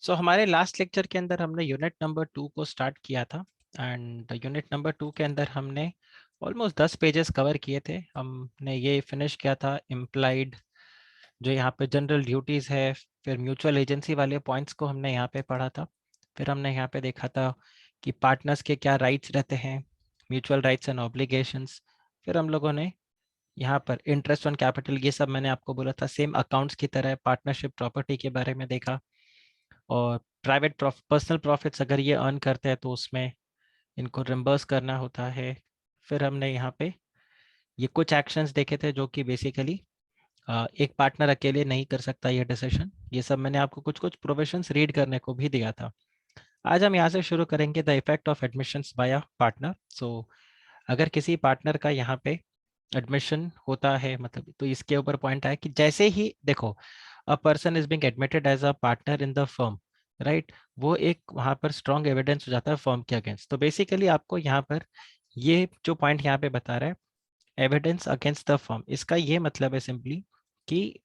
हमारे last lecture के अंदर हमने यूनिट नंबर 2 को स्टार्ट किया था एंड यूनिट नंबर 2 के अंदर हमने ऑलमोस्ट 10 पेजेस कवर किए थे। हमने ये फिनिश किया था इम्प्लाइड जो यहाँ पे जनरल ड्यूटीज़ है, फिर म्यूचुअल एजेंसी वाले पॉइंट्स को हमने यहाँ पे पढ़ा था। फिर हमने यहाँ पे देखा था कि पार्टनर्स के क्या राइट्स रहते हैं, म्यूचुअल राइट्स एंड ऑब्लिगेशंस। फिर हम लोगों ने यहाँ पर इंटरेस्ट ऑन कैपिटल, ये सब मैंने आपको बोला था सेम अकाउंट्स की तरह पार्टनरशिप प्रॉपर्टी के बारे में देखा। और प्राइवेट पर्सनल प्रॉफिट्स अगर ये अर्न करते हैं तो उसमें इनको रिम्बर्स करना होता है। फिर हमने यहाँ पे ये कुछ एक्शंस देखे थे जो कि बेसिकली एक पार्टनर अकेले नहीं कर सकता ये डिसीजन। ये सब मैंने आपको कुछ कुछ प्रोविजंस रीड करने को भी दिया था। आज हम यहाँ से शुरू करेंगे the effect of admissions by a partner. So अगर किसी पार्टनर का यहाँ पे एडमिशन होता है मतलब, तो इसके ऊपर पॉइंट है कि जैसे ही देखो a person is being admitted as a partner in the firm, right, वो एक वहाँ पर स्ट्रॉन्ग एविडेंस हो जाता है फर्म के अगेंस्ट। तो बेसिकली आपको यहाँ पर ये जो पॉइंट यहाँ पे बता रहा है एविडेंस अगेंस्ट द फर्म, इसका ये मतलब है सिंपली कि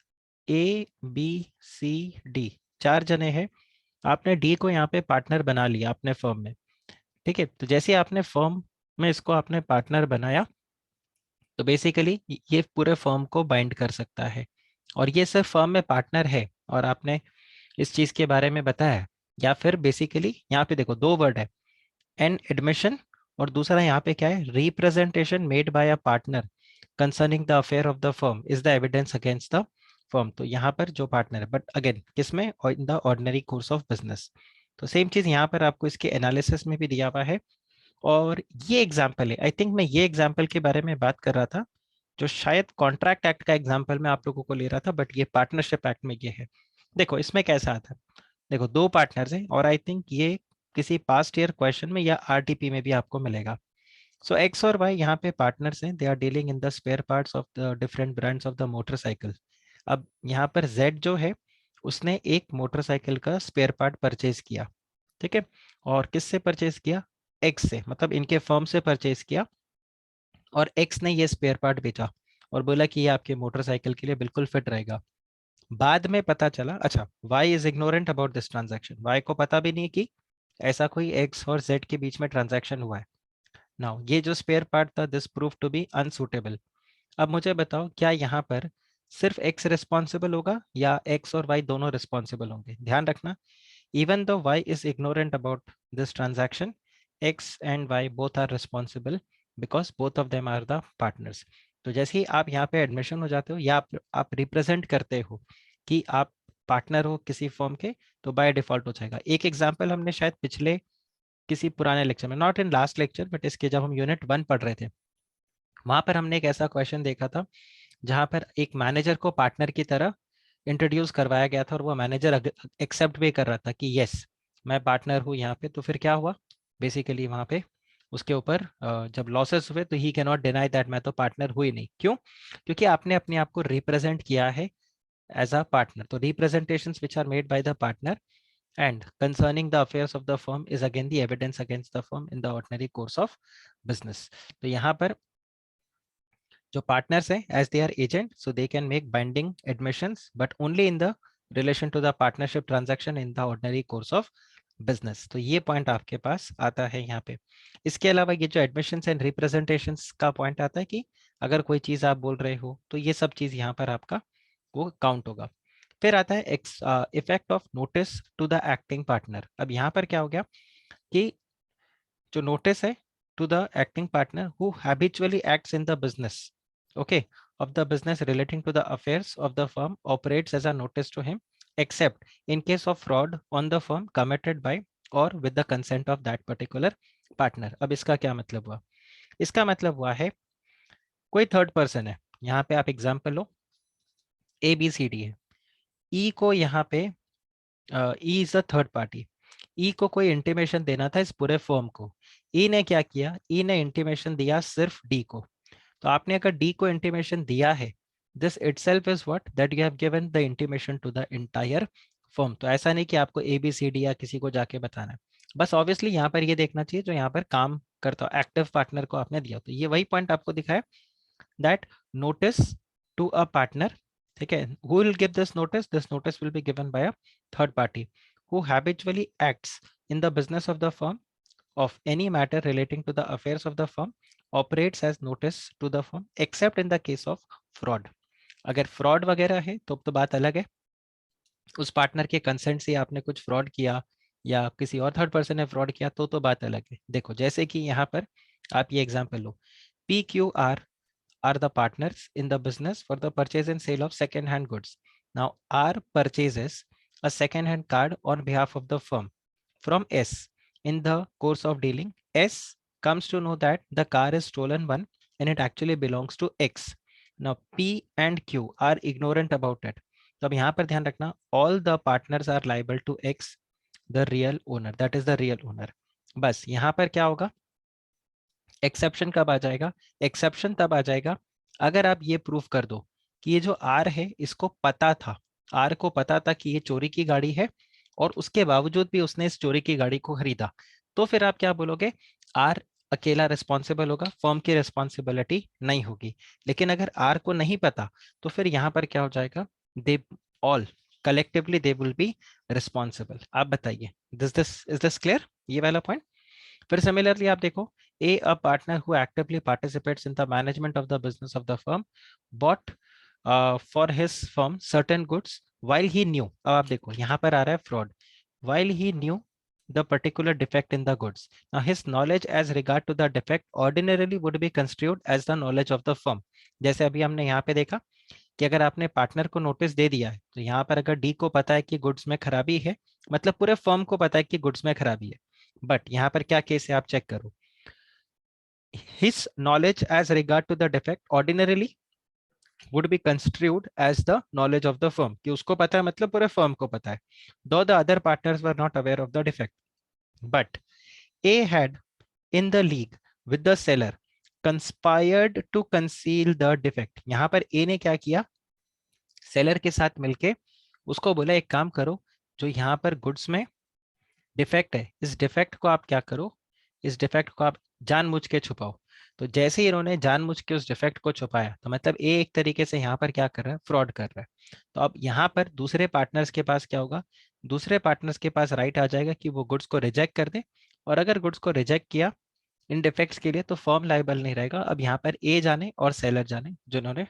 ए बी सी डी चार जने हैं, आपने डी को यहाँ पे पार्टनर बना लिया अपने फर्म में। ठीक है, तो जैसे आपने फर्म में इसको आपने पार्टनर बनाया तो बेसिकली ये पूरे फर्म को बाइंड कर सकता है। और ये सिर्फ फर्म में पार्टनर है और आपने इस चीज के बारे में बताया। या फिर बेसिकली यहाँ पे देखो दो वर्ड है, एन एडमिशन और दूसरा यहाँ पे क्या है, representation made by a partner concerning the affair of the firm is the evidence against the firm. तो यहाँ पर जो पार्टनर है, बट अगेन किसमें, इन the ordinary course of business. तो सेम चीज यहाँ पर आपको इसके एनालिसिस में भी दिया हुआ है। और ये एग्जाम्पल है, आई थिंक मैं ये एग्जाम्पल के बारे में बात कर रहा था जो शायद कॉन्ट्रैक्ट एक्ट का एग्जाम्पल मैं आप लोगों को ले रहा था, बट ये पार्टनरशिप एक्ट में ये है। देखो इसमें कैसा आता है, देखो दो पार्टनर्स हैं और आई थिंक ये किसी पास्ट ईयर क्वेश्चन में या आरटीपी में भी आपको मिलेगा। सो एक्स और वाई यहाँ पे पार्टनर्स हैं, they are dealing in the spare parts of the different brands of the motorcycle. अब यहाँ पर जेड जो है उसने एक मोटरसाइकिल का स्पेयर पार्ट परचेज किया, ठीक है, और किससे परचेज किया, एक्स से, मतलब इनके फर्म से परचेज किया। और एक्स ने ये स्पेयर पार्ट बेचा और बोला कि ये आपके मोटरसाइकिल के लिए बिल्कुल फिट रहेगा। बाद में पता चला, अच्छा, Y is ignorant about this transaction, Y को पता भी नहीं कि ऐसा कोई एक्स और जेड के बीच में ट्रांजैक्शन हुआ है। नाउ ये जो स्पेयर पार्ट था this prove to be unsuitable. अब मुझे बताओ क्या यहाँ पर सिर्फ एक्स रिस्पॉन्सिबल होगा या एक्स और वाई दोनों रिस्पॉन्सिबल होंगे। ध्यान रखना, even though y is ignorant about this transaction, x and y both are responsible because both of them are the partners। तो जैसे ही आप यहाँ पे एडमिशन हो जाते हो या आप रिप्रेजेंट करते हो कि आप पार्टनर हो किसी फॉर्म के, तो बाय डिफॉल्ट हो जाएगा। एक एग्जांपल हमने शायद पिछले किसी पुराने लेक्चर में, not in last lecture but इसके जब हम यूनिट 1 पढ़ रहे थे, वहां पर हमने एक ऐसा क्वेश्चन देखा था जहां पर एक मैनेजर को पार्टनर की तरह इंट्रोड्यूस करवाया गया था और वो मैनेजर एक्सेप्ट भी कर रहा था कि यस मैं पार्टनर हूँ यहाँ पे। तो फिर क्या हुआ, बेसिकली वहाँ पे उसके ऊपर जब लॉसेस हुए तो ही कैन नॉट डिनाई दैट मैं तो पार्टनर हुई नहीं। क्यों, क्योंकि आपने अपने आप को रिप्रेजेंट किया है एज अ पार्टनर। तो representations which are made by the partner and concerning the affairs of the firm is again the evidence against the firm in the ordinary course of business। तो यहाँ पर जो partners हैं as they are agent so they can make binding admissions but only in the relation to the partnership transaction in the ordinary course of business. तो ये point आपके पास आता है यहाँ पे। इसके अलावा ये जो एडमिशंस एंड रिप्रेजेंटेशंस का पॉइंट आता है कि अगर कोई चीज आप बोल रहे हो तो ये सब चीज यहाँ पर आपका वो काउंट होगा। फिर आता है effect of notice to the acting partner. अब यहाँ पर क्या हो गया कि जो नोटिस है to the acting partner who habitually acts in the business, okay, of the business relating to the affairs of the firm operates as a notice to him except in case of fraud on the firm committed by or with the consent of that particular partner। अब इसका क्या मतलब हुआ, इसका मतलब हुआ है कोई थर्ड पर्सन है, यहाँ पे आप एग्जांपल लो ए बी सी डी है, ई को यहाँ पे E is a third party, E को कोई इंटीमेशन देना था इस पूरे फर्म को। ई ने क्या किया, ई ने इंटीमेशन दिया सिर्फ डी को। तो आपने अगर डी को इंटीमेशन दिया है, this itself is what that you have given the intimation to the entire firm. तो ऐसा नहीं कि आपको ए बी सी डी या किसी को जाके बताना है, बस ऑब्वियसली यहाँ पर ये देखना चाहिए जो यहाँ पर काम करता हो एक्टिव पार्टनर को आपने दिया। तो ये वही पॉइंट आपको दिखाया that notice to a partner, ठीक है, who will give this notice, this notice will be given by a third party who habitually acts in the business of the firm of any matter relating to the affairs of the firm operates as notice to the firm except in the case of fraud. अगर fraud वगैरह है तो बात अलग है, उस partner के consent से आपने कुछ फ्रॉड किया या किसी और थर्ड पर्सन ने फ्रॉड किया तो बात अलग है। देखो जैसे कि यहाँ पर आप ये example low, PQR are the partners in the business for the purchase and sale of second hand goods. Now R purchases a second hand card on behalf of the firm from S. In the course of dealing, S comes to know that the car is stolen one and it actually belongs to X. Now P and Q are ignorant about it. तो अब यहाँ पर ध्यान रखना, all the partners are liable to X, the real owner, that is the real owner. बस यहाँ पर क्या होगा, एक्सेप्शन कब आ जाएगा, एक्सेप्शन तब आ जाएगा अगर आप ये प्रूफ कर दो कि ये जो आर है इसको पता था, आर को पता था कि ये चोरी की गाड़ी है और उसके बावजूद भी उसने इस चोरी की गाड़ी को खरीदा। तो फिर आप क्या बोलोगे, आर अकेला रिस्पॉन्सिबल होगा, फर्म की रिस्पॉन्सिबिलिटी नहीं होगी। लेकिन अगर आर को नहीं पता तो फिर यहाँ पर क्या हो जाएगा, they all collectively they will be responsible. आप बताइए, दिस इज दिस क्लियर, ये वाला पॉइंट। फिर सिमिलरली आप देखो, a partner who actively participates in the management of the business of the firm bought for his firm certain goods while he knew, अब आप देखो यहाँ पर आ रहा है fraud, while he knew the particular defect in the goods. Now his knowledge as regard to the defect ordinarily would be construed as the knowledge of the firm. जैसे अभी हमने यहाँ पे देखा कि अगर आपने पार्टनर को नोटिस दे दिया है तो यहाँ पर अगर डी को पता है कि गुड्स में खराबी है, मतलब पूरे फर्म को पता है कि गुड्स में खराबी है। बट यहाँ पर क्या केस है आप चेक करो, his knowledge as regard to the defect ordinarily would be construed as the knowledge of the firm, कि उसको पता है मतलब पूरे फर्म को पता है, though the other partners were not aware of the defect. But A had in the league with the seller conspired to conceal the defect. यहाँ पर A ने क्या किया, सेलर के साथ मिलके उसको बोला एक काम करो, जो यहाँ पर गुड्स में डिफेक्ट है इस डिफेक्ट को आप क्या करो, इस डिफेक्ट को आप जानबूझ के छुपाओ। तो जैसे ही इन्होंने जानबूझ के उस डिफेक्ट को छुपाया तो मतलब ए एक तरीके से यहाँ पर क्या कर रहा है, फ्रॉड कर रहा है। तो अब यहाँ पर दूसरे पार्टनर्स के पास क्या होगा, दूसरे पार्टनर्स के पास राइट आ जाएगा कि वो गुड्स को रिजेक्ट कर दे, और अगर गुड्स को रिजेक्ट किया इन डिफेक्ट्स के लिए तो फर्म लाइबल नहीं रहेगा। अब यहाँ पर ए जाने और सेलर जाने जिन्होंने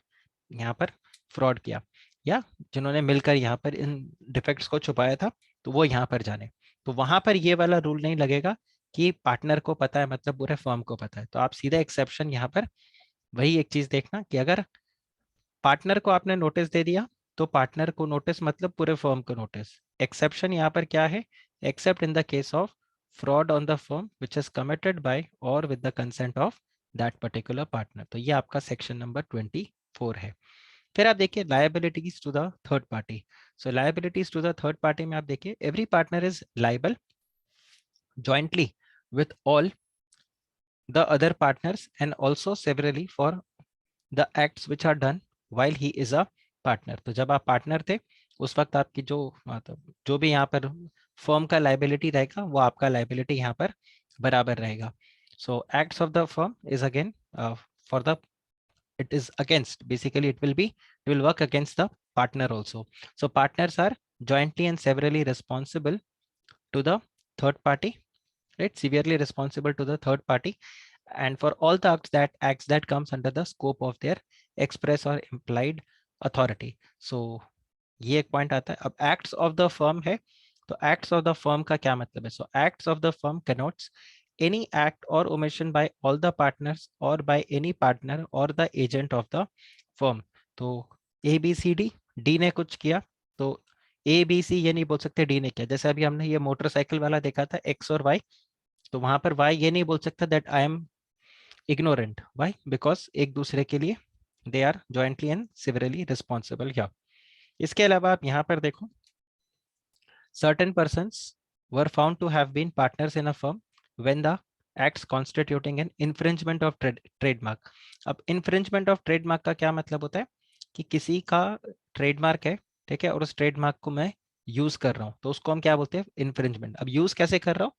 यहाँ पर फ्रॉड किया या जिन्होंने मिलकर यहाँ पर इन डिफेक्ट्स को छुपाया था, तो वो यहाँ पर जाने। तो वहां पर ये वाला रूल नहीं लगेगा कि पार्टनर को पता है मतलब पूरे फर्म को पता है। तो आप सीधा एक्सेप्शन यहाँ पर वही एक चीज देखना कि अगर पार्टनर को आपने नोटिस दे दिया तो पार्टनर को नोटिस मतलब पूरे फर्म को नोटिस। एक्सेप्शन यहाँ पर क्या है, except in the case of fraud on the firm which is committed by और with the consent of that particular partner. तो ये आपका सेक्शन नंबर 24 है। फिर आप देखिए liabilities to the third party. So liabilities to the third party में आप देखिए every partner is liable jointly with all the other partners and also severally for the acts which are done while he is a partner. तो जब आप partner थे उस वक्त आपकी जो मतलब जो भी यहाँ पर फर्म का लाइबिलिटी रहेगा वो आपका लाइबिलिटी यहाँ पर बराबर रहेगा। So acts of the firm is again for the it is against, basically it will work against the partner also. So partners are jointly and severally responsible to the third party, right, severely responsible to the third party and for all the acts that comes under the scope of their express or implied authority. So ये एक point आता है। अब acts of the firm है तो acts of the firm का क्या मतलब है, so acts of the firm connotes any act or omission by all the partners or by any partner or the agent of the firm. तो A B C D, D ने कुछ किया तो A B सी ये नहीं बोल सकते D ने किया। जैसे अभी हमने ये मोटरसाइकिल वाला देखा था एक्स और वाई, तो वहां पर वाई ये नहीं बोल सकता that I am ignorant, Y because एक दूसरे के लिए they are jointly and severally responsible. या इसके अलावा आप यहाँ पर देखो certain persons were found to have been partners in a firm when the acts constituting an infringement of trademark. अब infringement of trademark का क्या मतलब होता है कि किसी का ट्रेडमार्क है, ठीक है, और उस ट्रेडमार्क को मैं यूज कर रहा हूँ तो उसको हम क्या बोलते हैं, इन्फ्रिंजमेंट। अब यूज कैसे कर रहा हूँ,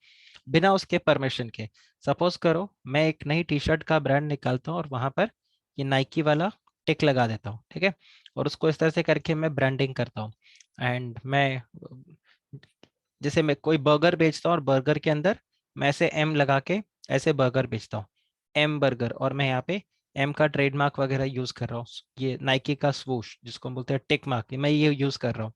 बिना उसके परमिशन के। सपोज करो मैं एक नई टी शर्ट का ब्रांड निकालता हूँ और वहां पर ये नाइकी वाला टिक लगा देता हूँ, ठीक है, और उसको इस तरह से करके मैं ब्रांडिंग करता हूँ एंड मैं जैसे मैं कोई बर्गर बेचता हूँ और बर्गर के अंदर मैं ऐसे एम लगा के ऐसे बर्गर बेचता हूँ, एम बर्गर, और मैं यहाँ पे एम का ट्रेडमार्क वगैरह यूज कर रहा हूँ, ये नाइकी का स्वूश जिसको हम बोलते हैं टिक मार्क, मैं ये यूज कर रहा हूँ,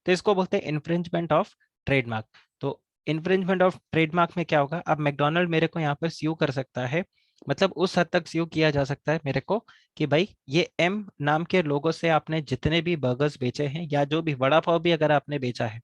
तो इसको बोलते हैं इन्फ्रिंजमेंट ऑफ ट्रेडमार्क। तो इन्फ्रिंजमेंट ऑफ ट्रेडमार्क में क्या होगा, अब मैकडोनल्ड मेरे को यहाँ पर स्यू कर सकता है, मतलब उस हद तक स्यू किया जा सकता है मेरे को कि भाई ये एम नाम के लोगों से आपने जितने भी बर्गर्स बेचे हैं या जो भी वड़ा पाव भी अगर आपने बेचा है,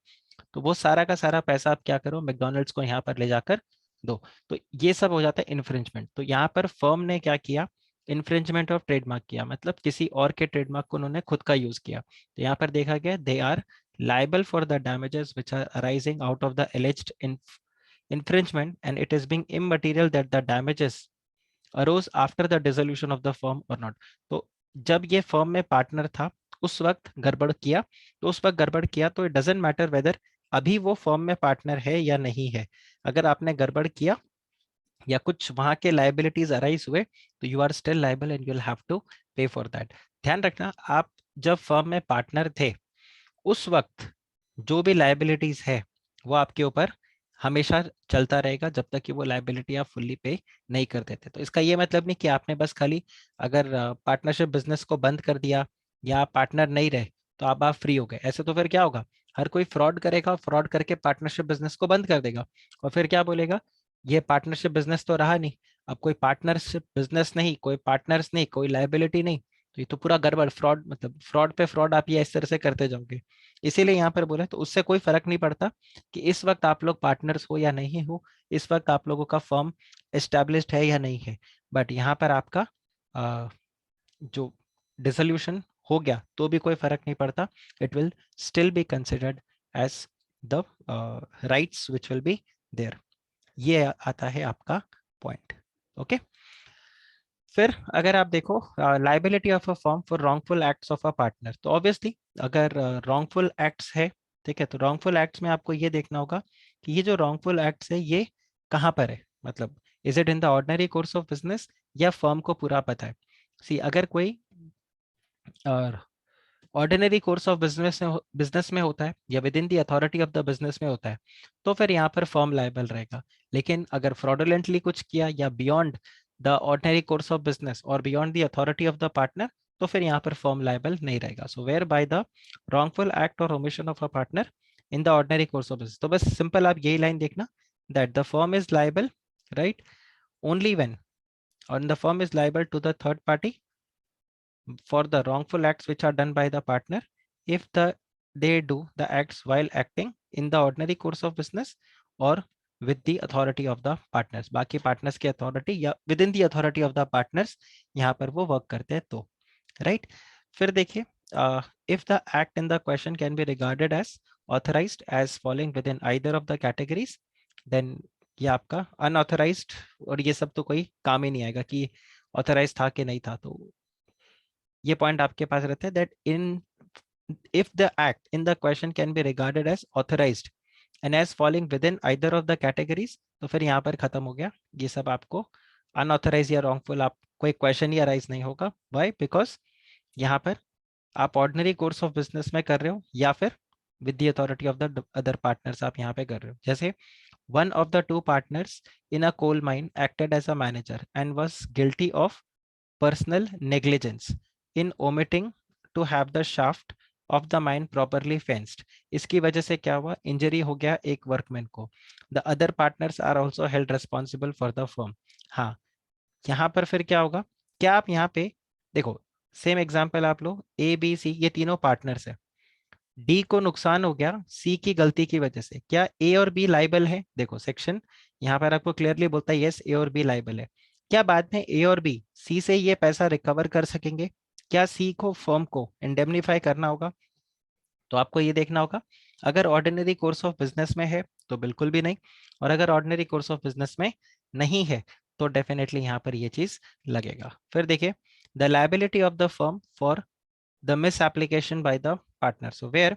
तो वो सारा का सारा पैसा आप क्या करो, मैकडोनल्ड्स को यहाँ पर ले जाकर दो। तो ये सब हो जाता है इन्फ्रिंजमेंट। तो यहाँ पर फर्म ने क्या किया, इन्फ्रिंजमेंट ऑफ ट्रेडमार्क किया, मतलब किसी और के ट्रेडमार्क को उन्होंने खुद का यूज किया। तो यहाँ पर देखा गया they are liable for the damages which are arising out of the alleged infringement, and it is being immaterial that the damages arose after the dissolution of the firm or not। तो जब ये firm में partner था उस वक्त गड़बड़ किया, तो उस वक्त गड़बड़ किया तो इट डजेंट मैटर वेदर अभी वो फर्म में पार्टनर है या नहीं है, अगर आपने गड़बड़ किया या कुछ वहां के लाइबिलिटीज अराइज हुए तो you are still liable and you will have to pay for that. ध्यान रखना, आप जब फर्म में पार्टनर थे उस वक्त जो भी लाइबिलिटीज है वो आपके ऊपर हमेशा चलता रहेगा जब तक कि वो लाइबिलिटी आप फुल्ली पे नहीं कर देते। तो इसका ये मतलब नहीं कि आपने बस खाली अगर पार्टनरशिप बिजनेस को बंद कर दिया या आप पार्टनर नहीं रहे तो आप फ्री हो गए, ऐसे तो फिर क्या होगा, हर कोई फ्रॉड करेगा, फ्रॉड करके पार्टनरशिप बिजनेस को बंद कर देगा और फिर क्या बोलेगा, ये पार्टनरशिप बिजनेस तो रहा नहीं, अब कोई पार्टनरशिप बिजनेस नहीं, कोई पार्टनर्स नहीं, कोई लाइबिलिटी नहीं, तो ये तो पूरा गड़बड़, फ्रॉड, मतलब फ्रॉड पे फ्रॉड आप ये इस तरह से करते जाओगे। इसीलिए यहाँ पर बोले तो उससे कोई फर्क नहीं पड़ता कि इस वक्त आप लोग पार्टनर्स हो या नहीं हो, इस वक्त आप लोगों का फर्म एस्टेब्लिश्ड है या नहीं है, बट यहाँ पर आपका जो डिसोल्यूशन हो गया तो भी कोई फर्क नहीं पड़ता, it will still be considered as the rights which will be there. ये आता है आपका पॉइंट। ओके, फिर अगर आप देखो liability of a firm for wrongful acts of a partner, तो ऑब्वियसली अगर रॉन्गफुल एक्ट्स है, ठीक है, तो रॉन्गफुल एक्ट्स में आपको ये देखना होगा कि ये जो रॉन्गफुल एक्ट्स है ये कहाँ पर है, मतलब is it in the ordinary course of business या फर्म को पूरा पता है। सी अगर कोई ऑर्डिनरी कोर्स ऑफ बिजनेस में होता है या with in the authority of the business में होता है तो फिर यहाँ पर फर्म लायबल रहेगा, लेकिन अगर फ्रॉडुलेंटली कुछ किया या beyond the ordinary course of business और beyond the authority of the partner तो फिर यहाँ पर फर्म लायबल नहीं रहेगा। So whereby the wrongful act और omission of a partner in the ordinary course of business, तो बस सिंपल आप यही लाइन देखना, that the firm is liable, right, only when, और the firm is liable to the third party for the wrongful acts which are done by the partner if they do the acts while acting in the ordinary course of business or with the authority of the partners, बाकी partners की authority या within the authority of the partners यहाँ पर वो work करते हैं तो, right। फिर देखिए if the act in the question can be regarded as authorized as falling within either of the categories, then ये आपका unauthorized, और ये सब तो कोई काम ही नहीं आएगा कि ऑथराइज था कि नहीं था, तो ये पॉइंट आपके पास रहता है that in if the act in the question can be regarded as authorized and as falling within either of the categories, तो फिर यहाँ पर खत्म हो गया, ये सब आपको अनऑथराइज या रॉन्गफुल आप कोई क्वेश्चन ही अराइज नहीं होगा। वाई, बिकॉज यहाँ पर आप ऑर्डिनरी कोर्स ऑफ बिजनेस में कर रहे हो या फिर with the authority of the other partners आप यहाँ पे कर रहे हो। जैसे one of the two partners in a coal mine acted as a manager and was guilty of personal negligence in omitting to have the shaft of the mine properly fenced। इसकी वजह से क्या हुआ, इंजरी हो गया एक workman को। The other partners are also held responsible for the firm. हाँ, यहाँ पर फिर क्या होगा, क्या आप यहाँ पे देखो, सेम एग्जाम्पल आप लो, ए बी सी ये तीनों पार्टनर्स है, डी को नुकसान हो गया सी की गलती की वजह से, क्या ए और बी लाइबल है, देखो सेक्शन यहाँ पर आपको क्लियरली बोलता है यस ए और बी लाइबल है। क्या बाद में ए और बी सी से ये पैसा रिकवर कर सकेंगे, क्या सी को फर्म को इंडेमनीफाई करना होगा, तो आपको ये देखना होगा अगर ऑर्डिनरी कोर्स ऑफ बिजनेस में है तो बिल्कुल भी नहीं, और अगर ऑर्डिनरी कोर्स ऑफ बिजनेस में नहीं है तो डेफिनेटली यहाँ पर ये चीज लगेगा। फिर देखिए the liability of the firm for the misapplication by the partner, so where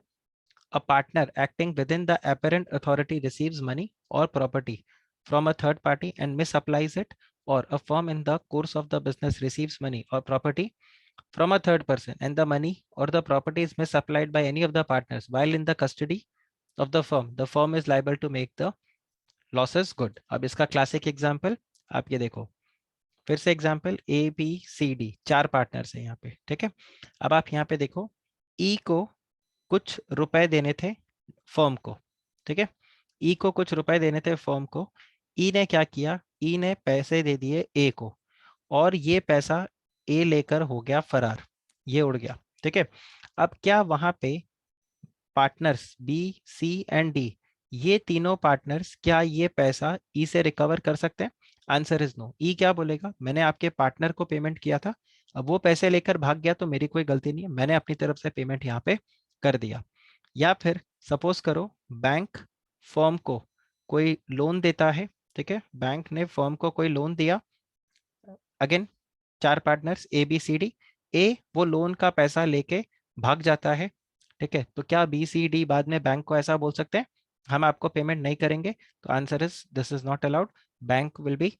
a partner acting within the apparent authority receives money or property from a third party and misapplies it, or a firm in the course of the business receives money or property from a third person and the money or the property is misapplied by any of the partners while in the custody of the firm is liable to make the losses good. अब इसका classic example आप ये देखो, फिर से example A B C D, चार partners हैं यहाँ पे, ठीक है। अब आप यहाँ पे देखो, ई को कुछ रुपए देने थे फर्म को, ठीक है। ई को कुछ रुपए देने थे फर्म को, ई ने क्या किया, ई ने पैसे दे दिए ए को, और ये पैसा ए लेकर हो गया फरार, ये उड़ गया, ठीक है। अब क्या वहां पे partners B C and D, ये तीनों पार्टनर्स क्या ये पैसा ई से रिकवर कर सकते हैं? Answer is no. ई क्या बोलेगा, मैंने आपके पार्टनर को पेमेंट किया था, अब वो पैसे लेकर भाग गया तो मेरी कोई गलती नहीं है, मैंने अपनी तरफ से पेमेंट यहाँ पे कर दिया। या फिर सपोज करो बैंक फर्म को कोई लोन देता है, ठीक है, बैंक ने फर्म को कोई लोन दिया, अगेन चार partners A B C D, A वो लोन का पैसा लेके भाग जाता है, ठीक है, तो क्या बी सी डी बाद में बैंक को ऐसा बोल सकते हैं हम आपको पेमेंट नहीं करेंगे? तो answer is this is not allowed. Bank will be,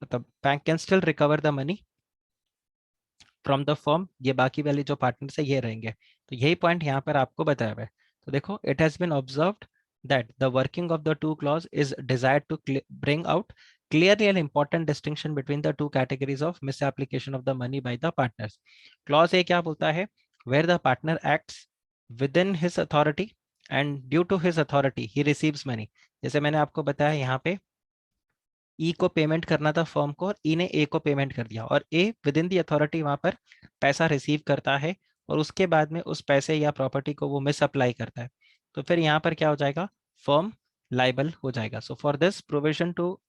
मतलब bank can still recover the money from the firm, ये बाकी वाले जो पार्टनर्स है ये रहेंगे। तो यही पॉइंट यहाँ पर आपको बताया हुआ है। तो देखो, it has been observed that the working of the two clause is desired to bring out clearly an important distinction between the two categories of misapplication of the money by the partners. Clause A क्या बोलता है, where the partner acts within his authority and due to his authority he receives money. जैसे मैंने आपको बताया यहाँ पे ई को पेमेंट करना था फर्म को, और ई ने ए को पेमेंट कर दिया, और ए विद इन दी अथॉरिटी वहां पर पैसा रिसीव करता है, और उसके बाद में उस पैसे या प्रॉपर्टी को वो मिस अप्लाई करता है, तो फिर यहाँ पर क्या हो जाएगा, फर्म लाइबल हो जाएगा। So for this provision to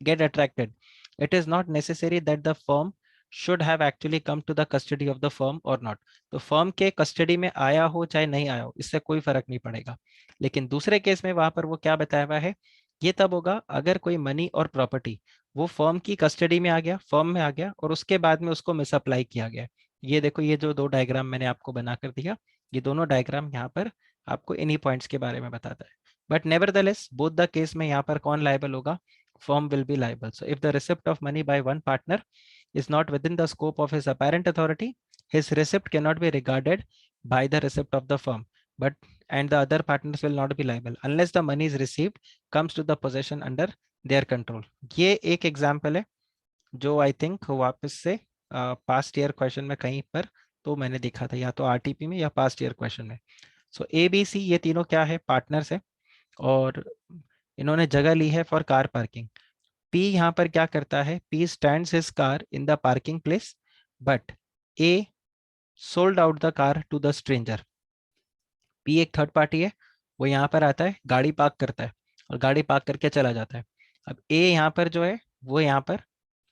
get attracted, it is not necessary that the firm should have actually come to the custody of the firm or not. तो फर्म के कस्टडी में आया हो चाहे नहीं आया हो, इससे कोई फर्क नहीं पड़ेगा। लेकिन दूसरे केस में वहां पर वो क्या बताया हुआ है, ये तब होगा अगर कोई मनी और प्रॉपर्टी वो फर्म की कस्टडी में आ गया, फर्म में आ गया, और उसके बाद में उसको मिसअप्लाई किया गया। ये देखो, ये जो दो डायग्राम मैंने आपको बना कर दिया, ये दोनों डायग्राम यहाँ पर आपको इन्हीं पॉइंट्स के बारे में बताता है। But nevertheless both the case में यहाँ पर कौन लायबल होगा, firm will be liable. So if the receipt of money by one partner is not within the scope of his apparent authority, his receipt cannot be regarded by the receipt of the firm, but and the other partners will not be liable unless the money is received comes to the possession under their control. ये एक example है जो I think वापस से past year question में कहीं पर तो मैंने देखा था, या तो आरटीपी में या पास्ट ईयर क्वेश्चन में। सो ए बी सी ये तीनों क्या है, पार्टनर्स है, और इन्होंने जगह ली है फॉर कार पार्किंग। पी यहाँ पर क्या करता है, P stands his car in the parking place, but A sold out the car to the stranger. P एक थर्ड पार्टी है, वो यहाँ पर आता है, गाड़ी पार्क करता है, और गाड़ी पार्क करके चला जाता है। अब ए यहाँ पर जो है वो यहाँ पर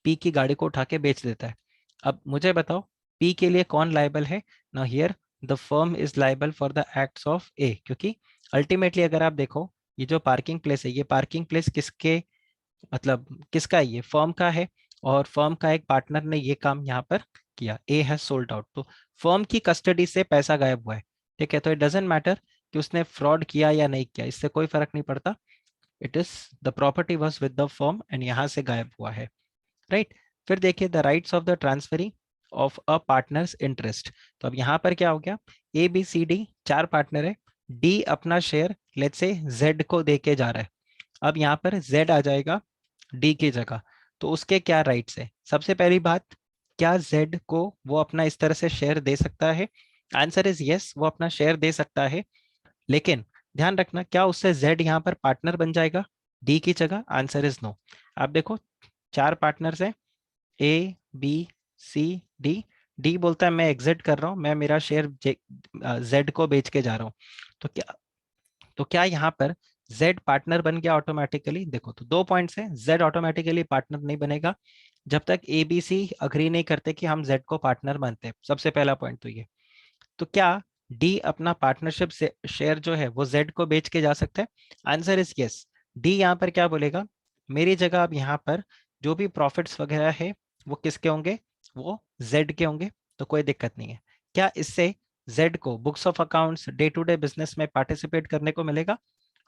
पी की गाड़ी को उठा के बेच देता है। अब मुझे बताओ पी के लिए कौन लाइबल है? Now here the firm is liable for the acts of A, क्योंकि अल्टीमेटली अगर आप देखो ये जो पार्किंग प्लेस है, ये पार्किंग प्लेस किसके, मतलब किसका है, ये फर्म का है, और फर्म का एक पार्टनर ने ये काम यहाँ पर किया, ए हैज सोल्ड आउट, तो फर्म की कस्टडी से पैसा गायब हुआ है, ठीक है। तो इट डजेंट मैटर कि उसने फ्रॉड किया या नहीं किया, इससे कोई फर्क नहीं पड़ता, it is the property was with the firm and यहाँ से गायब हुआ है, राइट। फिर देखिए the rights of the transferring of a partners interest. तो अब यहाँ पर क्या हो गया, ए बी सी डी चार पार्टनर है, डी अपना शेयर लेट्स से जेड को दे के जा रहा है, अब यहाँ पर जेड आ जाएगा डी की जगह, तो उसके क्या राइट्स है? सबसे पहली बात, क्या जेड को वो अपना इस तरह से शेयर दे सकता है? आंसर इज यस, वो अपना शेयर दे सकता है, लेकिन ध्यान रखना क्या उससे जेड यहाँ पर पार्टनर बन जाएगा डी की जगह? Answer is no. आप देखो चार पार्टनर्स हैं, A B C D, D बोलता है मैं एग्जिट कर रहा हूँ, मैं मेरा शेयर जेड को बेच के जा रहा हूँ, तो क्या यहाँ पर Z पार्टनर बन गया ऑटोमेटिकली? देखो तो दो पॉइंट्स हैं, Z ऑटोमेटिकली पार्टनर नहीं बनेगा जब तक ए बी सी अग्री नहीं करते कि हम Z को पार्टनर मानते हैं, सबसे पहला पॉइंट तो ये। तो क्या डी अपना पार्टनरशिप से शेयर जो है वो Z को बेच के जा सकता है? Answer is yes. डी यहाँ पर क्या बोलेगा, मेरी जगह अब यहाँ पर जो भी प्रॉफिट्स वगैरह है वो किसके होंगे, वो Z के होंगे, तो कोई दिक्कत नहीं है। क्या इससे Z को books of accounts day to day business में पार्टिसिपेट करने को मिलेगा?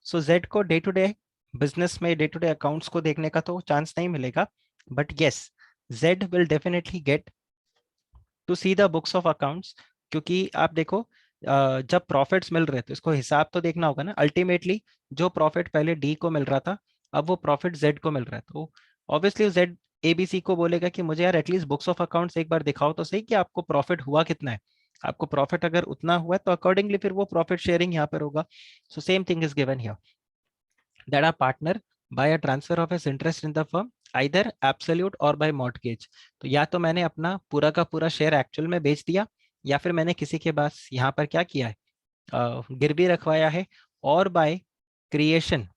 सो Z को डे टू डे बिजनेस में डे टू डे अकाउंट्स को देखने का तो चांस नहीं मिलेगा, but yes Z will definitely get to see the books of accounts, क्योंकि आप देखो जब प्रॉफिट्स मिल रहे तो इसको हिसाब तो देखना होगा ना। अल्टीमेटली जो प्रॉफिट पहले डी को मिल रहा था, अब वो प्रॉफिट जेड को मिल रहा है, तो ऑब्वियसली जेड एबीसी को बोलेगा कि मुझे यार एटलीस्ट बुक्स ऑफ अकाउंट्स एक बार दिखाओ तो सही कि आपको प्रॉफिट हुआ कितना है। आपको प्रॉफिट अगर उतना हुआ है तो अकॉर्डिंगली फिर वो प्रॉफिट शेयरिंग यहाँ पर होगा। So same thing is given here, that are partner by a transfer of his interest in the firm either absolute or by mortgage। तो या तो मैंने अपना पूरा का पूरा शेयर एक्चुअल में बेच दिया, या फिर मैंने किसी के पास यहाँ पर क्या किया है, गिरवी रखवाया है, और by creation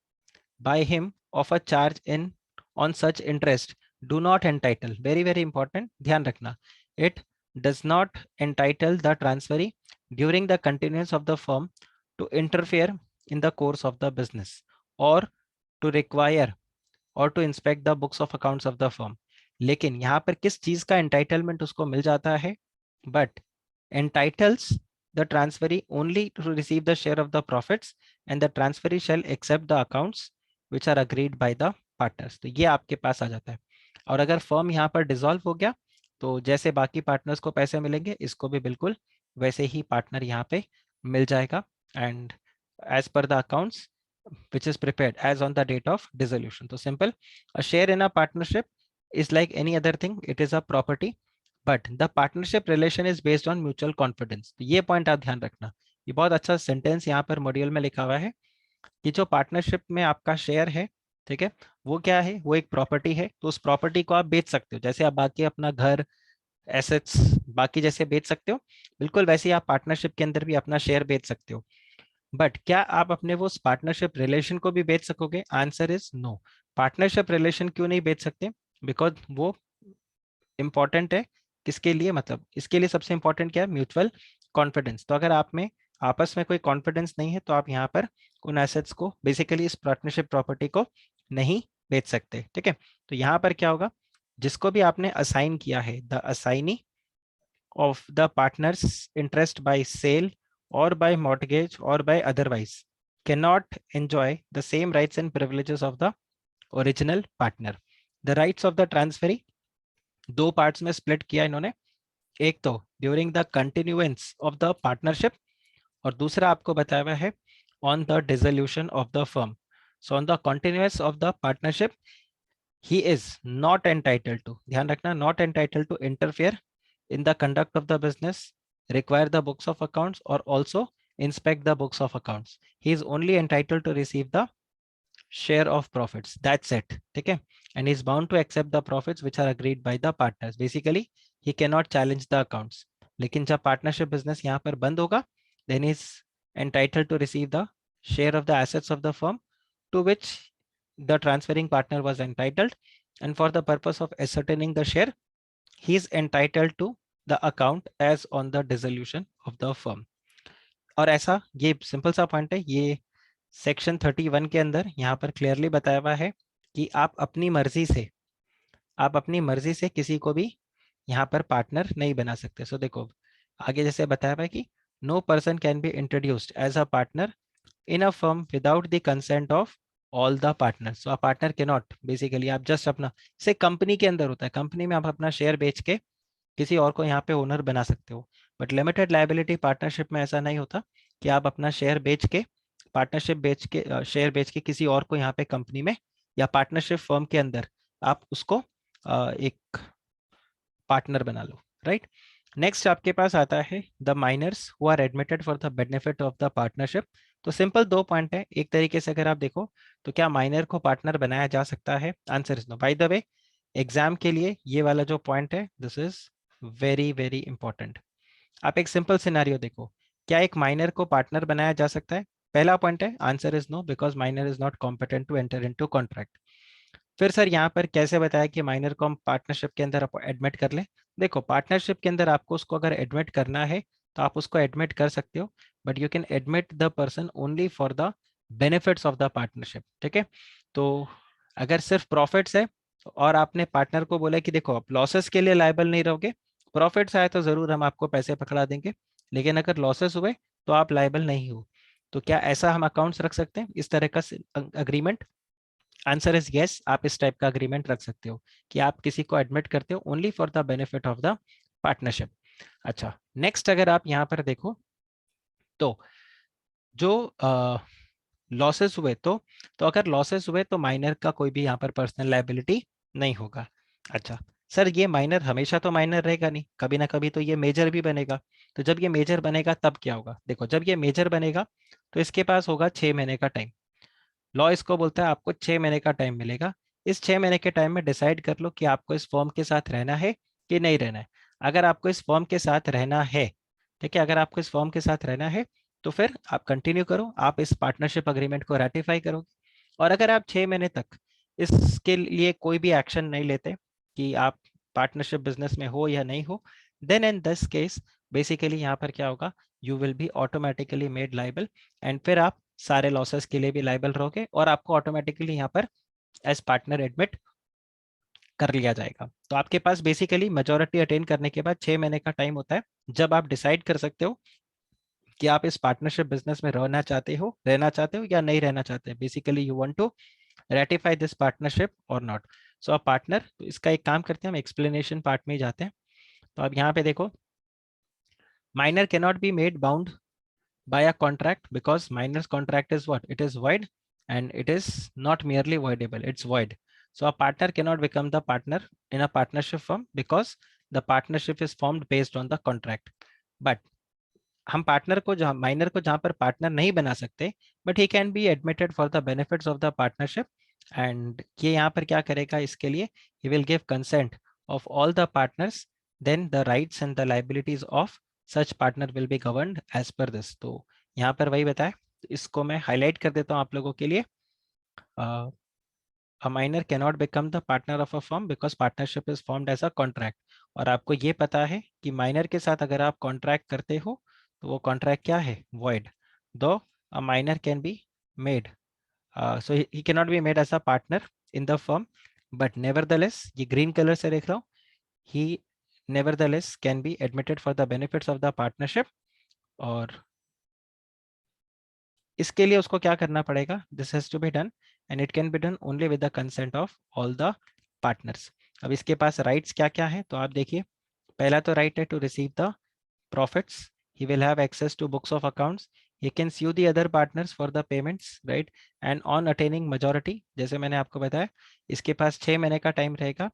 by him of a charge in on such interest do not entitle, very very important, ध्यान रखना, it does not entitle the transferee during the continuance of the firm to interfere in the course of the business or to require or to inspect the books of accounts of the firm। लेकिन यहाँ पर किस चीज का entitlement उसको मिल जाता है, but entitles the transferee only to receive the share of the profits and the transferee shall accept the accounts which are agreed by the partners। तो ये आपके पास आ जाता है। और अगर फर्म यहाँ पर डिसॉल्व हो गया तो जैसे बाकी पार्टनर्स को पैसे मिलेंगे, इसको भी बिल्कुल वैसे ही पार्टनर यहाँ पे मिल जाएगा। And as per the accounts which is prepared as on the date of dissolution। तो simple, a share in a partnership is like any other thing, it is a property, but the partnership relation is based on mutual confidence। तो ये point आप ध्यान रखना, ये बहुत अच्छा sentence यहाँ पर मॉड्यूल में लिखा हुआ है कि जो पार्टनरशिप में आपका शेयर है, ठीक है, वो क्या है, वो एक प्रॉपर्टी है। तो उस प्रॉपर्टी को आप बेच सकते हो, जैसे आप बाकी अपना घर, एसेट्स बाकी जैसे बेच सकते हो, बिल्कुल वैसे ही आप पार्टनरशिप के अंदर भी अपना शेयर बेच सकते हो। बट क्या आप अपने वो पार्टनरशिप रिलेशन को भी बेच सकोगे? Answer is no. Partnership relation क्यों नहीं बेच सकते? बिकॉज वो इंपॉर्टेंट है किसके लिए, मतलब इसके लिए सबसे इंपॉर्टेंट क्या है, म्यूचुअल कॉन्फिडेंस। तो अगर आप में आपस में कोई कॉन्फिडेंस नहीं है तो आप यहाँ पर उन एसेट्स को, बेसिकली इस पार्टनरशिप प्रॉपर्टी को नहीं बेच सकते। ठीक है, तो यहाँ पर क्या होगा, जिसको भी आपने असाइन किया है, the assignee of the partner's interest by sale or by mortgage or by otherwise cannot enjoy the same rights and privileges of the original partner। The rights of the transferee दो parts में split किया इन्होंने, एक तो during the continuance of the partnership और दूसरा आपको बताया हुआ है on the dissolution of the firm. So on the continuance of the partnership he is not entitled to, ध्यान रखना, not entitled to interfere in the conduct of the business, require the books of accounts or also inspect the books of accounts। he is only entitled to receive the share of profits, that's it। ठीक है, and he is bound to accept the profits which are agreed by the partners। basically he cannot challenge the accounts। लेकिन जब partnership business यहाँ पर बंद होगा, then he is entitled to receive the share of the assets of the firm to which the transferring partner was entitled, and for the purpose of ascertaining the share he is entitled to the account as on the dissolution of the firm। और ऐसा ये simple सा point है, ये section 31 के अंदर यहाँ पर क्लियरली बताया हुआ है कि आप अपनी मर्जी से किसी को भी यहाँ पर पार्टनर नहीं बना सकते। सो देखो आगे जैसे बताया हुआ है कि no person can be introduced as a partner in a firm without the consent of all the partners। so a partner cannot, basically आप जस्ट अपना, से कंपनी के अंदर होता है, कंपनी में आप अपना शेयर बेच के किसी और को यहाँ पे ओनर बना सकते हो, बट लिमिटेड लायबिलिटी पार्टनरशिप में ऐसा नहीं होता कि आप अपना शेयर बेच के, पार्टनरशिप बेच के, शेयर बेच के किसी और को यहाँ पे कंपनी में या पार्टनरशिप फर्म के अंदर आप उसको एक पार्टनर बना लो, राइट। नेक्स्ट आपके पास आता है the minors who are admitted for the benefit of the partnership. तो सिंपल दो पॉइंट है, एक तरीके से अगर आप देखो तो क्या माइनर को पार्टनर बनाया जा सकता है? Answer is no. By the way exam के लिए ये वाला जो पॉइंट है this is very very important. आप एक सिंपल सिनेरियो देखो, क्या एक माइनर को पार्टनर बनाया जा सकता है? पहला पॉइंट है answer is no, because minor is not competent to enter into contract. फिर सर यहाँ पर कैसे बताया कि माइनर को हम पार्टनरशिप के अंदर एडमिट कर लें? देखो पार्टनरशिप के अंदर आपको उसको अगर एडमिट करना है तो आप उसको एडमिट कर सकते हो, but you can admit the person only for the benefits of the partnership. ठीक है, तो अगर सिर्फ प्रॉफिट्स है और आपने पार्टनर को बोला कि देखो आप लॉसेस के लिए लायबल नहीं रहोगे, प्रॉफिट्स आए तो जरूर हम आपको पैसे पकड़ा देंगे, लेकिन अगर लॉसेस हुए तो आप लायबल नहीं हो। तो क्या ऐसा हम अकाउंट्स रख सकते हैं, इस तरह का अग्रीमेंट? आंसर इज यस, आप इस टाइप का अग्रीमेंट रख सकते हो कि आप किसी को एडमिट करते हो only for the benefit of the partnership. अच्छा नेक्स्ट अगर आप यहाँ पर देखो तो जो लॉसेस हुए तो अगर लॉसेस हुए तो माइनर का कोई भी यहाँ पर पर्सनल लायबिलिटी नहीं होगा। अच्छा सर, ये माइनर हमेशा तो माइनर रहेगा नहीं, कभी ना कभी तो ये मेजर भी बनेगा। तो जब ये मेजर बनेगा तब क्या होगा? देखो, जब ये मेजर बनेगा तो इसके पास होगा 6 महीने का टाइम। लॉ इसको बोलता है आपको 6 महीने का टाइम मिलेगा। इस 6 महीने के टाइम में डिसाइड कर लो कि आपको इस फॉर्म के साथ रहना है कि नहीं रहना है। अगर आपको इस फॉर्म के साथ रहना है, ठीक है, अगर आपको इस फॉर्म के साथ रहना है तो फिर आप कंटिन्यू करो, आप इस पार्टनरशिप अग्रीमेंट को रेटिफाई करोगे। और अगर आप 6 महीने तक इसके लिए कोई भी एक्शन नहीं लेते कि आप पार्टनरशिप बिजनेस में हो या नहीं हो, then in this case basically यहाँ पर क्या होगा, you will be automatically made liable, and फिर आप सारे लॉसेस के लिए भी लाइबल रहोगे और आपको ऑटोमेटिकली यहाँ पर एज पार्टनर एडमिट कर लिया जाएगा। तो आपके पास बेसिकली मेजोरिटी अटेन करने के बाद 6 महीने का टाइम होता है, जब आप डिसाइड कर सकते हो कि आप इस पार्टनरशिप बिजनेस में रहना चाहते हो या नहीं रहना चाहते। Basically you want to ratify this partnership और नॉट। सो आप पार्टनर, तो इसका एक काम करते हैं, हम एक्सप्लेनेशन पार्ट में ही जाते हैं। तो आप यहाँ पे देखो, minor can not be made bound by a contract because minor's contract is what? It is void, and it is not merely voidable, it's void. So a partner cannot become the partner in a partnership firm because the partnership is formed based on the contract. But हम partner को जहाँ minor को जहाँ पर partner नहीं बना सकते, but he can be admitted for the benefits of the partnership. And ये यहाँ पर क्या करेगा इसके लिए, he will give consent of all the partners, then the rights and the liabilities of such partner will be governed as per this. तो यहाँ पर वही बताए, इसको मैं हाईलाइट कर देता हूँ आप लोगों के लिए। A minor cannot become the partner of a firm because partnership is formed as a contract। और आपको ये पता है कि माइनर के साथ अगर आप कॉन्ट्रैक्ट करते हो तो वो कॉन्ट्रैक्ट क्या है? void। दो a minor can be made, so he cannot be made as a partner in the firm, but nevertheless ये green color से देख रहा हूँ, he nevertheless can be admitted for the benefits of the partnership। और इसके लिए उसको क्या करना पड़ेगा? This has to be done and it can be done only with the consent of all the partners. अब इसके पास राइट्स क्या क्या है, तो आप देखिए, पहला तो राइट है to receive the profits, he will have access to books of accounts, he can sue the other partners for the payments, right? And on attaining majority, जैसे मैंने आपको बताया, इसके पास 6 महीने का टाइम रहेगा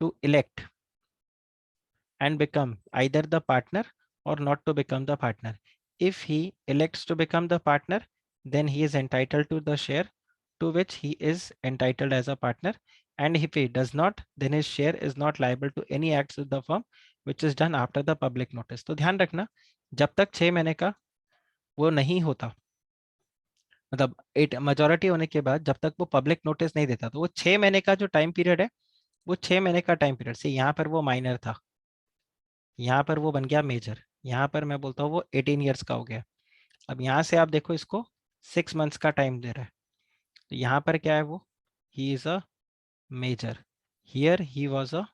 to elect and become either the partner or not to become the partner. If he elects to become the partner, then he is entitled to the share to which he is entitled as a partner. And if he does not, then his share is not liable to any acts of the firm which is done after the public notice। तो ध्यान रखना, जब तक 6 महीने का वो नहीं होता, मतलब एट मेजोरिटी होने के बाद जब तक वो पब्लिक नोटिस नहीं देता, तो वो 6 महीने का जो टाइम पीरियड है, वो 6 महीने का टाइम पीरियड से, यहाँ पर वो माइनर था, यहाँ पर वो बन गया मेजर, यहाँ पर मैं बोलता हूँ वो 18 ईयर्स का हो गया। अब यहाँ से आप देखो, इसको 6 मंथ्स का टाइम दे रहा है, तो यहाँ पर क्या है, वो he is a major, here he was a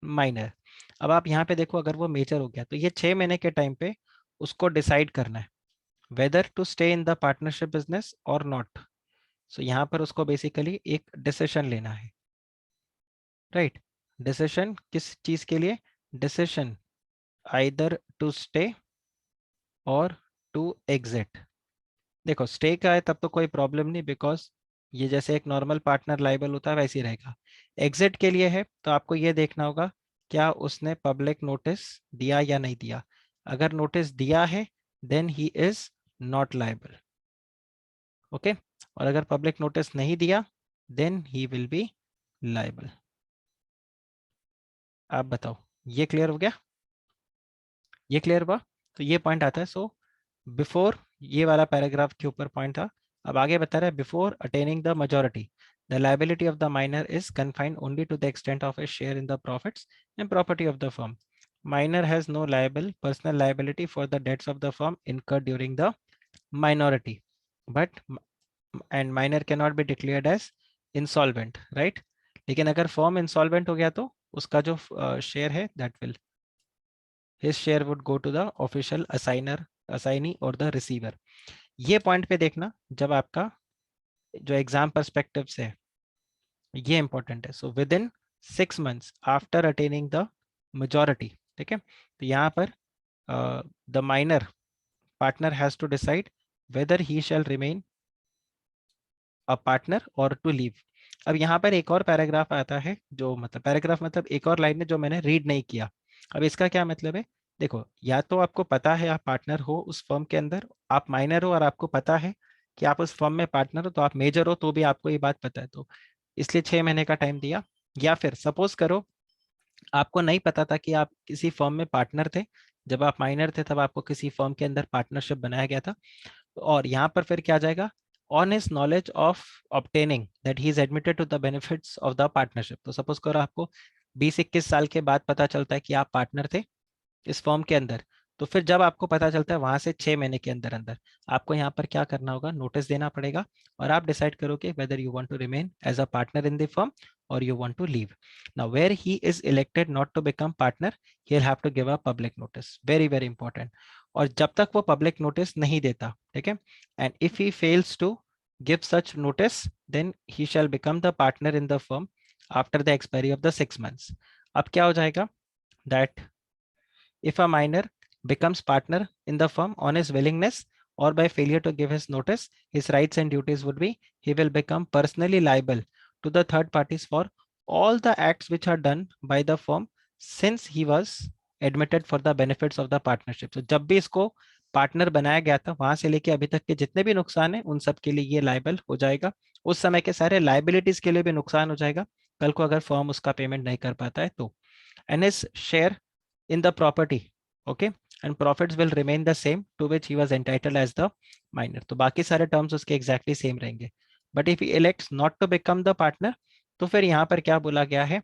minor. अब आप यहाँ पे देखो, अगर वो मेजर हो गया तो ये 6 महीने के टाइम पे उसको डिसाइड करना है whether to stay in the partnership business और नॉट। सो यहाँ पर उसको बेसिकली एक डिसीजन लेना है, राइट? डिसीजन किस चीज के लिए? डिसीजन आइदर टू स्टे और टू एग्जिट। देखो, स्टे का है तब तो कोई प्रॉब्लम नहीं, बिकॉज ये जैसे एक नॉर्मल पार्टनर लाइबल होता है वैसे ही रहेगा। एग्जिट के लिए है तो आपको ये देखना होगा क्या उसने पब्लिक नोटिस दिया या नहीं दिया। अगर नोटिस दिया है then he is not liable, okay. और अगर पब्लिक नोटिस नहीं दिया then he will be liable. आप बताओ, ये क्लियर हो गया? ये क्लियर हुआ? तो ये पॉइंट आता है। सो बिफोर, ये वाला पैराग्राफ के ऊपर पॉइंट था। अब आगे बता रहा है, before attaining the majority the liability of the minor is confined only to the extent of a share in the profits and property of the firm. Minor has no liable personal liability for the debts of the firm incurred during the minority, but and minor cannot be declared as insolvent, right? लेकिन अगर firm insolvent हो गया तो उसका जो share है that will, his share would go to the official assigner, assignee or the receiver। ये point पे देखना, जब आपका जो एग्जाम परस्पेक्टिव से है, ये इंपॉर्टेंट है। So with in 6 months after attaining the majority, ठीक है, तो यहाँ पर the minor partner has to decide whether he shall remain a partner or to leave. अब यहाँ पर एक और पैराग्राफ आता है, जो मतलब पैराग्राफ मतलब एक और लाइन है जो मैंने रीड नहीं किया। अब इसका क्या मतलब है, देखो या तो आपको पता है आप पार्टनर हो उस फर्म के अंदर, आप माइनर हो और आपको पता है कि आप उस फर्म में पार्टनर हो, तो आप मेजर हो तो भी आपको ये बात पता है, तो इसलिए 6 महीने का टाइम दिया। या फिर सपोज करो आपको नहीं पता था कि आप किसी फर्म में पार्टनर थे, जब आप माइनर थे तब आपको किसी फर्म के अंदर पार्टनरशिप बनाया गया था, और यहाँ पर फिर क्या आ जाएगा, on his knowledge of obtaining that he is admitted to the benefits of the partnership. तो सपोज करो आपको 20-21 साल के बाद पता चलता है कि आप पार्टनर थे इस फॉर्म के अंदर, तो फिर जब आपको पता चलता है वहां से 6 महीने के अंदर अंदर आपको यहाँ पर क्या करना होगा, नोटिस देना पड़ेगा, और आप डिसाइड करोगे whether you want to remain as a partner in the firm और you want to leave. Now where he is elected not to become partner, he will have to give a public notice, very very important. और जब तक वो public notice नहीं देता, ठीक है, and if he fails to give such notice then he shall become the partner in the firm after the expiry of the 6 months। अब क्या हो जाएगा, that if a minor becomes partner in the firm on his willingness or by failure to give his notice, his rights and duties would be he will become personally liable to the third parties for all the acts which are done by the firm since he was admitted for the benefits of the partnership. So जब भी इसको partner बनाया गया था वहां से लेके अभी तक के जितने भी नुकसान है उन सब के लिए ये लाइबल हो जाएगा, उस समय के सारे लाइबिलिटीज के लिए भी नुकसान हो जाएगा कल को अगर फर्म उसका पेमेंट नहीं कर पाता है तो। And his share in the property, okay, and profits will remain the same to which he was entitled as the minor। तो बाकी सारे terms उसके exactly same रहेंगे, but if he elects not to become the partner, तो फिर यहाँ पर क्या बोला गया है,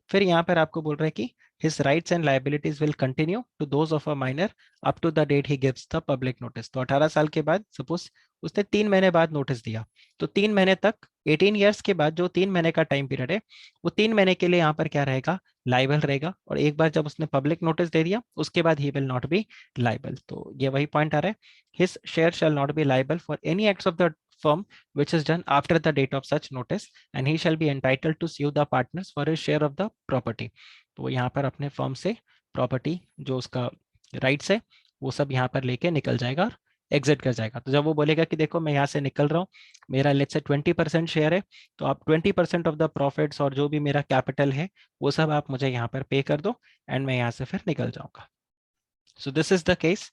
फिर यहाँ पर आपको बोल रहा है कि his rights and liabilities will continue to those of a minor up to the date he gives the public notice। तो 18 साल के बाद सपोज उसने 3 महीने बाद नोटिस दिया, तो 3 महीने तक 18 ईयर्स के बाद जो 3 महीने का टाइम पीरियड है वो 3 महीने के लिए यहाँ पर क्या रहेगा, लाइबल रहेगा, और एक बार जब उसने पब्लिक नोटिस दे दिया उसके बाद he will not be liable. तो ये वही पॉइंट आ रहा है, his share shall not be liable for any acts of the firm which is done after the date of such notice and he shall be entitled to sue the partners for his share of the property। तो वो यहाँ पर अपने firm से property जो उसका rights है वो सब यहाँ पर लेके निकल जाएगा और एग्जिट कर जाएगा। तो जब वो बोलेगा कि देखो मैं यहाँ से निकल रहा हूँ, मेरा लेट्स से 20% शेयर है, तो आप 20% ऑफ द प्रॉफिट्स और जो भी मेरा कैपिटल है वो सब आप मुझे यहाँ पर पे कर दो एंड मैं यहाँ से फिर निकल जाऊंगा। So this is the case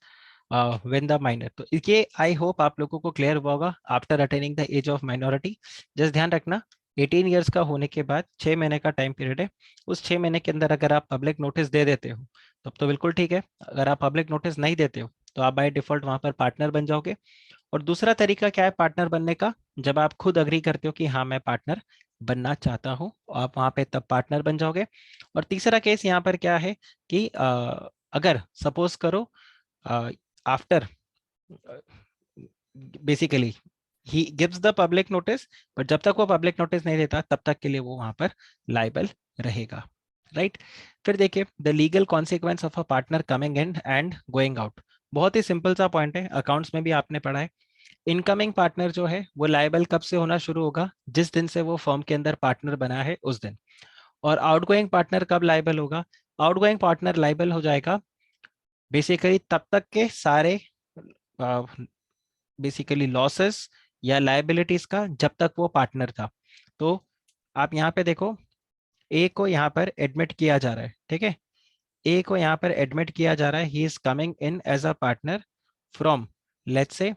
when the minor. तो ये आई होप आप लोगों को क्लियर हुआ होगा after attaining the age of minority. Just ध्यान रखना 18 ईयर्स का होने के बाद 6 महीने का टाइम पीरियड है, उस 6 महीने के अंदर अगर आप पब्लिक नोटिस दे देते हो तब तो बिल्कुल ठीक है, अगर आप पब्लिक नोटिस नहीं देते हो तो आप बाय डिफॉल्ट वहां पर पार्टनर बन जाओगे। और दूसरा तरीका क्या है पार्टनर बनने का, जब आप खुद अग्री करते हो कि हाँ मैं पार्टनर बनना चाहता हूँ, आप वहां पे तब पार्टनर बन जाओगे। और तीसरा केस यहाँ पर क्या है कि अगर सपोज करो after basically he gives the public notice, but जब तक वो पब्लिक नोटिस नहीं देता तब तक के लिए वो वहां पर लाइबल रहेगा, राइट। फिर देखिए the legal consequence of a partner coming in and going out, बहुत ही सिंपल सा पॉइंट है, अकाउंट्स में भी आपने पढ़ा है। इनकमिंग पार्टनर जो है वो लाइबल कब से होना शुरू होगा, जिस दिन से वो फर्म के अंदर पार्टनर बना है उस दिन। और आउटगोइंग पार्टनर कब लाइबल होगा, आउटगोइंग पार्टनर लाइबल हो जाएगा बेसिकली तब तक के सारे बेसिकली लॉसेस या लाइबिलिटीज का जब तक वो पार्टनर था। तो आप यहाँ पे देखो ए को यहाँ पर एडमिट किया जा रहा है, ठीक है, ए को यहाँ पर एडमिट किया जा रहा है, he is coming in as a partner from let's say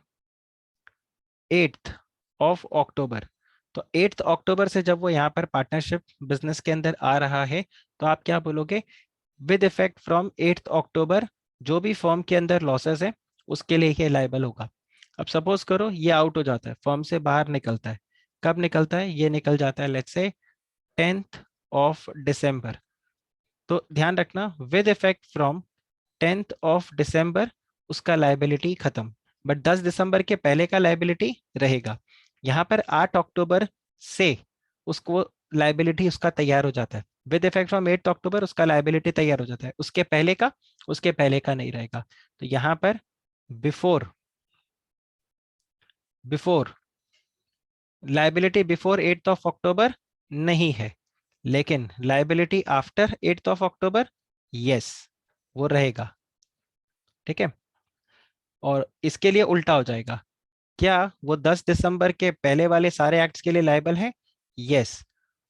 8 अक्टूबर। तो 8 अक्टूबर से जब वो यहाँ पर पार्टनरशिप बिजनेस के अंदर आ रहा है तो आप क्या बोलोगे, विद इफेक्ट फ्रॉम 8 अक्टूबर जो भी फर्म के अंदर लॉसेस है उसके लिए ये लाइबल होगा। अब सपोज करो ये आउट हो जाता है, फर्म से बाहर निकलता है, कब निकलता है, ये निकल जाता है let's say 10th of December। तो ध्यान रखना with effect from 10th of December उसका लाइबिलिटी खत्म, बट 10 दिसंबर के पहले का लाइबिलिटी रहेगा। यहाँ पर 8 अक्टूबर से उसको लाइबिलिटी उसका तैयार हो जाता है, विद इफेक्ट फ्रॉम 8 अक्टूबर उसका लाइबिलिटी तैयार हो जाता है, उसके पहले का नहीं रहेगा। तो यहाँ पर बिफोर बिफोर लाइबिलिटी बिफोर 8 अक्टूबर नहीं है, लेकिन लाइबिलिटी आफ्टर 8 अक्टूबर यस वो रहेगा, ठीक है। और इसके लिए उल्टा हो जाएगा, क्या वो 10 दिसंबर के पहले वाले सारे एक्ट्स के लिए लायबल है? यस।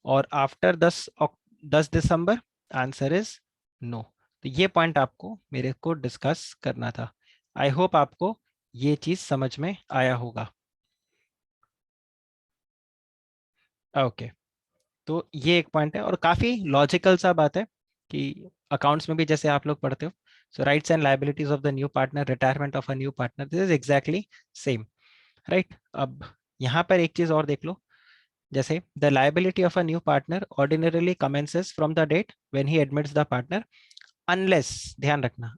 और after 10 December, answer is no. तो ये पॉइंट आपको मेरे को डिस्कस करना था। आई होप आपको ये चीज समझ में आया होगा। ओके, तो ये एक पॉइंट है और काफी लॉजिकल सा बात है कि अकाउंट्स में भी जैसे आप लोग पढ़ते हो, so rights and liabilities of the new partner, retirement of a new partner, this is exactly same, right. अब यहाँ पर एक चीज और देख लो, जैसे the liability of a new partner ordinarily commences from the date when he admits the partner, unless, ध्यान रखना,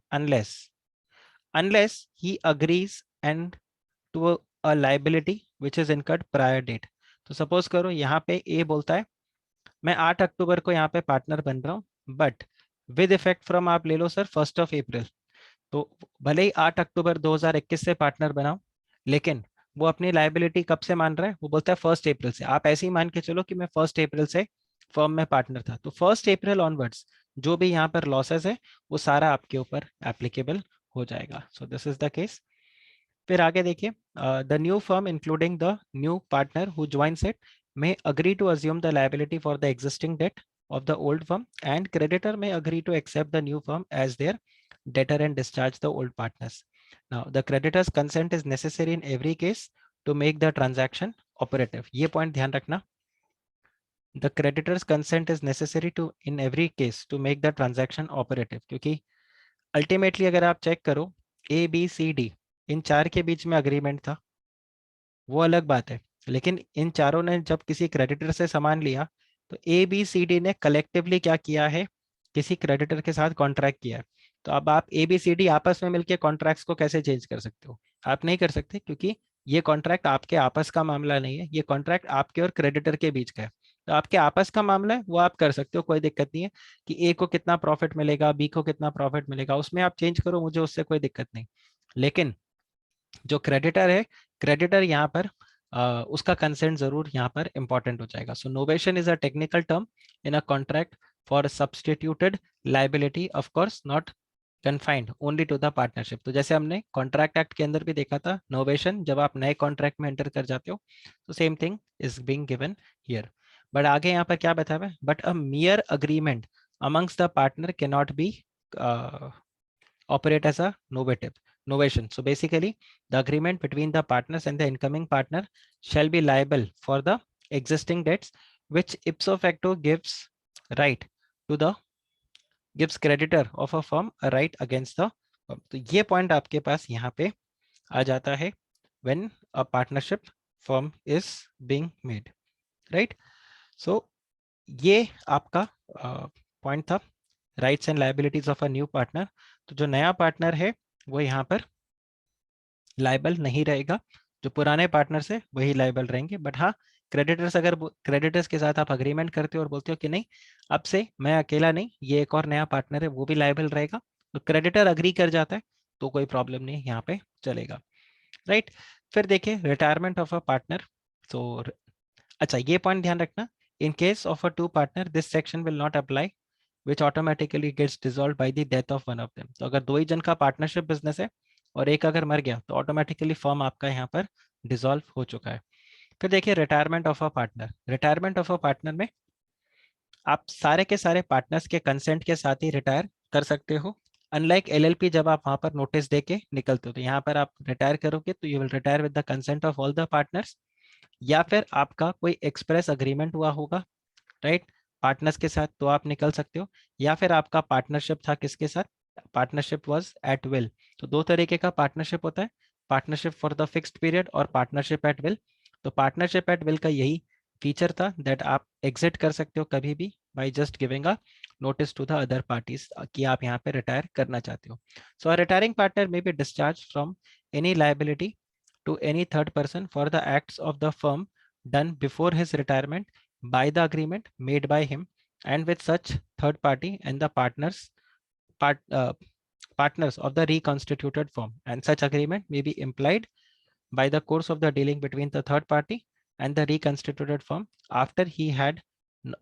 unless he agrees and to a liability which is incurred prior date. तो सपोज करो यहाँ पे ए बोलता है मैं 8 अक्टूबर को यहाँ पे पार्टनर बन रहा हूँ, बट विद इफेक्ट फ्रॉम, आप ले लो सर 1 अप्रैल। तो भले ही 8 अक्टूबर 2021 से पार्टनर बनाओ, लेकिन वो अपनी लायबिलिटी कब से मान रहा है? वो बोलता है 1 अप्रैल से। आप ऐसे ही मान के चलो कि मैं 1 अप्रैल से फर्म में पार्टनर था, तो 1 अप्रैल ऑनवर्ड्स जो भी यहाँ पर लॉसेस है वो सारा आपके ऊपर एप्लीकेबल हो जाएगा। So this is the case. फिर आगे देखिए, the new firm including the new partner who joins it may agree to assume the liability for the existing debt of the old firm, and creditor may agree to accept the new firm as their debtor and discharge the old partners. Now the creditor's consent is necessary in every case to make the transaction operative. ये point ध्यान रखना, the creditor's consent is necessary to in every case to make the transaction operative, क्योंकि ultimately अगर आप check करो ABCD इन चार के बीच में अग्रीमेंट था, वो अलग बात है, लेकिन इन चारों ने जब किसी क्रेडिटर से सामान लिया तो ABCD ने कलेक्टिवली क्या किया है? किसी क्रेडिटर के साथ कॉन्ट्रैक्ट किया है। तो अब आप ABCD आपस में मिलकर कॉन्ट्रैक्ट्स को कैसे चेंज कर सकते हो? आप नहीं कर सकते, क्योंकि ये कॉन्ट्रैक्ट आपके आपस का मामला नहीं है, ये कॉन्ट्रैक्ट आपके और क्रेडिटर के बीच का है। तो आपके आपस का मामला है, वो आप कर सकते हो, कोई दिक्कत नहीं है कि ए को कितना प्रॉफिट मिलेगा, बी को कितना प्रॉफिट मिलेगा, उसमें आप चेंज करो, मुझे उससे कोई दिक्कत नहीं। लेकिन जो क्रेडिटर है, क्रेडिटर यहाँ पर उसका कंसेंट जरूर यहाँ पर इंपॉर्टेंट हो जाएगा। So novation is a technical term in a contract for substituted liability, of course not confined only to the partnership. तो जैसे हमने कॉन्ट्रैक्ट एक्ट के अंदर भी देखा था, नोवेशन जब आप नए कॉन्ट्रैक्ट में एंटर कर जाते हो, तो same thing is being given here. But आगे यहाँ पर क्या बताया है? But a मियर agreement amongst the partner can not be operate as a novative novation. So basically, the agreement between the partners and the incoming partner shall be liable for the existing debts, which ipso facto right to the gives creditor of a firm a right against the firm. तो ये point आपके पास यहाँ पे आ जाता है when a partnership firm is being made, right? So ये आपका point था, rights and liabilities of a new partner. तो जो नया पार्टनर है वो यहाँ पर लाइबल नहीं रहेगा, जो पुराने पार्टनर्स है वही लाइबल रहेंगे। बट हाँ, क्रेडिटर्स, अगर क्रेडिटर्स के साथ आप अग्रीमेंट करते हो और बोलते हो कि नहीं, अब से मैं अकेला नहीं, ये एक और नया पार्टनर है, वो भी लाइबल रहेगा, तो क्रेडिटर अग्री कर जाता है तो कोई प्रॉब्लम नहीं यहाँ पे चलेगा, राइट। फिर देखिए retirement of a partner. So अच्छा, ये पॉइंट ध्यान रखना, in case of a two partner this section will not apply which automatically gets dissolved by the death of one of them। तो अगर दो ही जन का पार्टनरशिप बिजनेस है और एक अगर मर गया तो ऑटोमेटिकली फर्म आपका यहाँ पर डिसॉल्व हो चुका है। फिर देखिए retirement of a partner. Retirement of a partner में आप सारे के सारे पार्टनर्स के कंसेंट के साथ ही रिटायर कर सकते हो। अनलाइक LLP, जब आप वहां पर नोटिस दे के निकलते हो, तो यहाँ पर आप रिटायर करोगे तो you will retire with the consent of all the partners, या फिर आपका कोई एक्सप्रेस अग्रीमेंट हुआ होगा, राइट, पार्टनर्स के साथ, तो आप निकल सकते हो। या फिर आपका पार्टनरशिप था किसके साथ? Partnership was at will. तो दो तरीके का पार्टनरशिप होता है, partnership for the fixed period और पार्टनरशिप एट विल। तो पार्टनरशिप एट विल का यही फीचर था दैट आप एग्जिट कर सकते हो कभी भी by just giving a notice to the other parties कि आप यहाँ पे रिटायर करना चाहते हो। So a retiring partner may be discharge from any liability to any third person for the acts of the firm done before his retirement by the agreement made by him and with such third party and the part, uh, partners of the reconstituted firm, and such agreement may be implied by the course of the dealing between the third party and the reconstituted firm after he had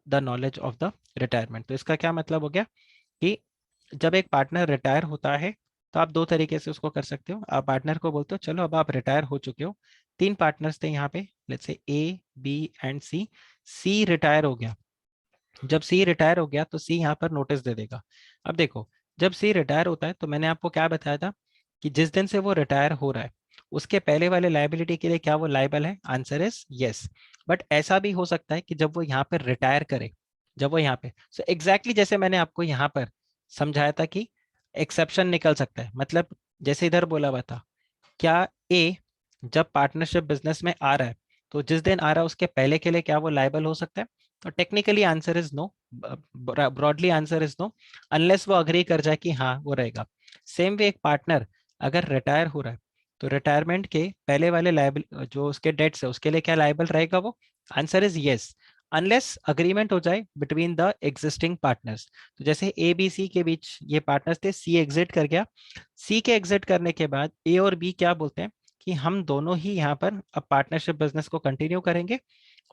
the knowledge of the retirement। तो इसका क्या मतलब हो गया कि जब एक partner retire होता है तो आप दो तरीके से उसको कर सकते हो। आप पार्टनर को बोलते हो चलो अब आप रिटायर हो चुके हो, तीन पार्टनर्स थे यहाँ पे, let's say A B and C, C retire हो गया। जब सी रिटायर हो गया तो सी यहाँ पर नोटिस दे देगा। अब देखो, जब सी रिटायर होता है तो मैंने आपको क्या बताया था कि जिस दिन से वो रिटायर हो रहा है उसके पहले वाले लाइबिलिटी के लिए क्या वो लाइबल है? Answer is yes. बट ऐसा भी हो सकता है कि जब वो यहाँ पर रिटायर करे, जब वो यहाँ पे, सो एग्जैक्टली जैसे मैंने आपको यहाँ पर समझाया था कि एक्सेप्शन निकल सकता है, मतलब जैसे इधर बोला हुआ था, क्या ए जब पार्टनरशिप बिजनेस में आ रहा है तो जिस दिन आ रहा है उसके पहले के लिए क्या वो लाइबल हो सकता है? तो technically answer is no, broadly answer is no, unless वो अग्री कर जाए कि हाँ वो रहेगा। सेम वे एक पार्टनर अगर रिटायर हो रहा है तो रिटायरमेंट के पहले वाले लाइबल जो उसके डेट्स है उसके लिए क्या लाइबल रहेगा वो? Answer is yes, unless agreement हो जाए बिटवीन द एग्जिस्टिंग पार्टनर्स। तो जैसे ए बी सी के बीच ये पार्टनर्स थे, सी एग्जिट कर गया, सी के एग्जिट करने के बाद ए और बी क्या बोलते हैं कि हम दोनों ही यहाँ पर अब पार्टनरशिप बिजनेस को कंटिन्यू करेंगे,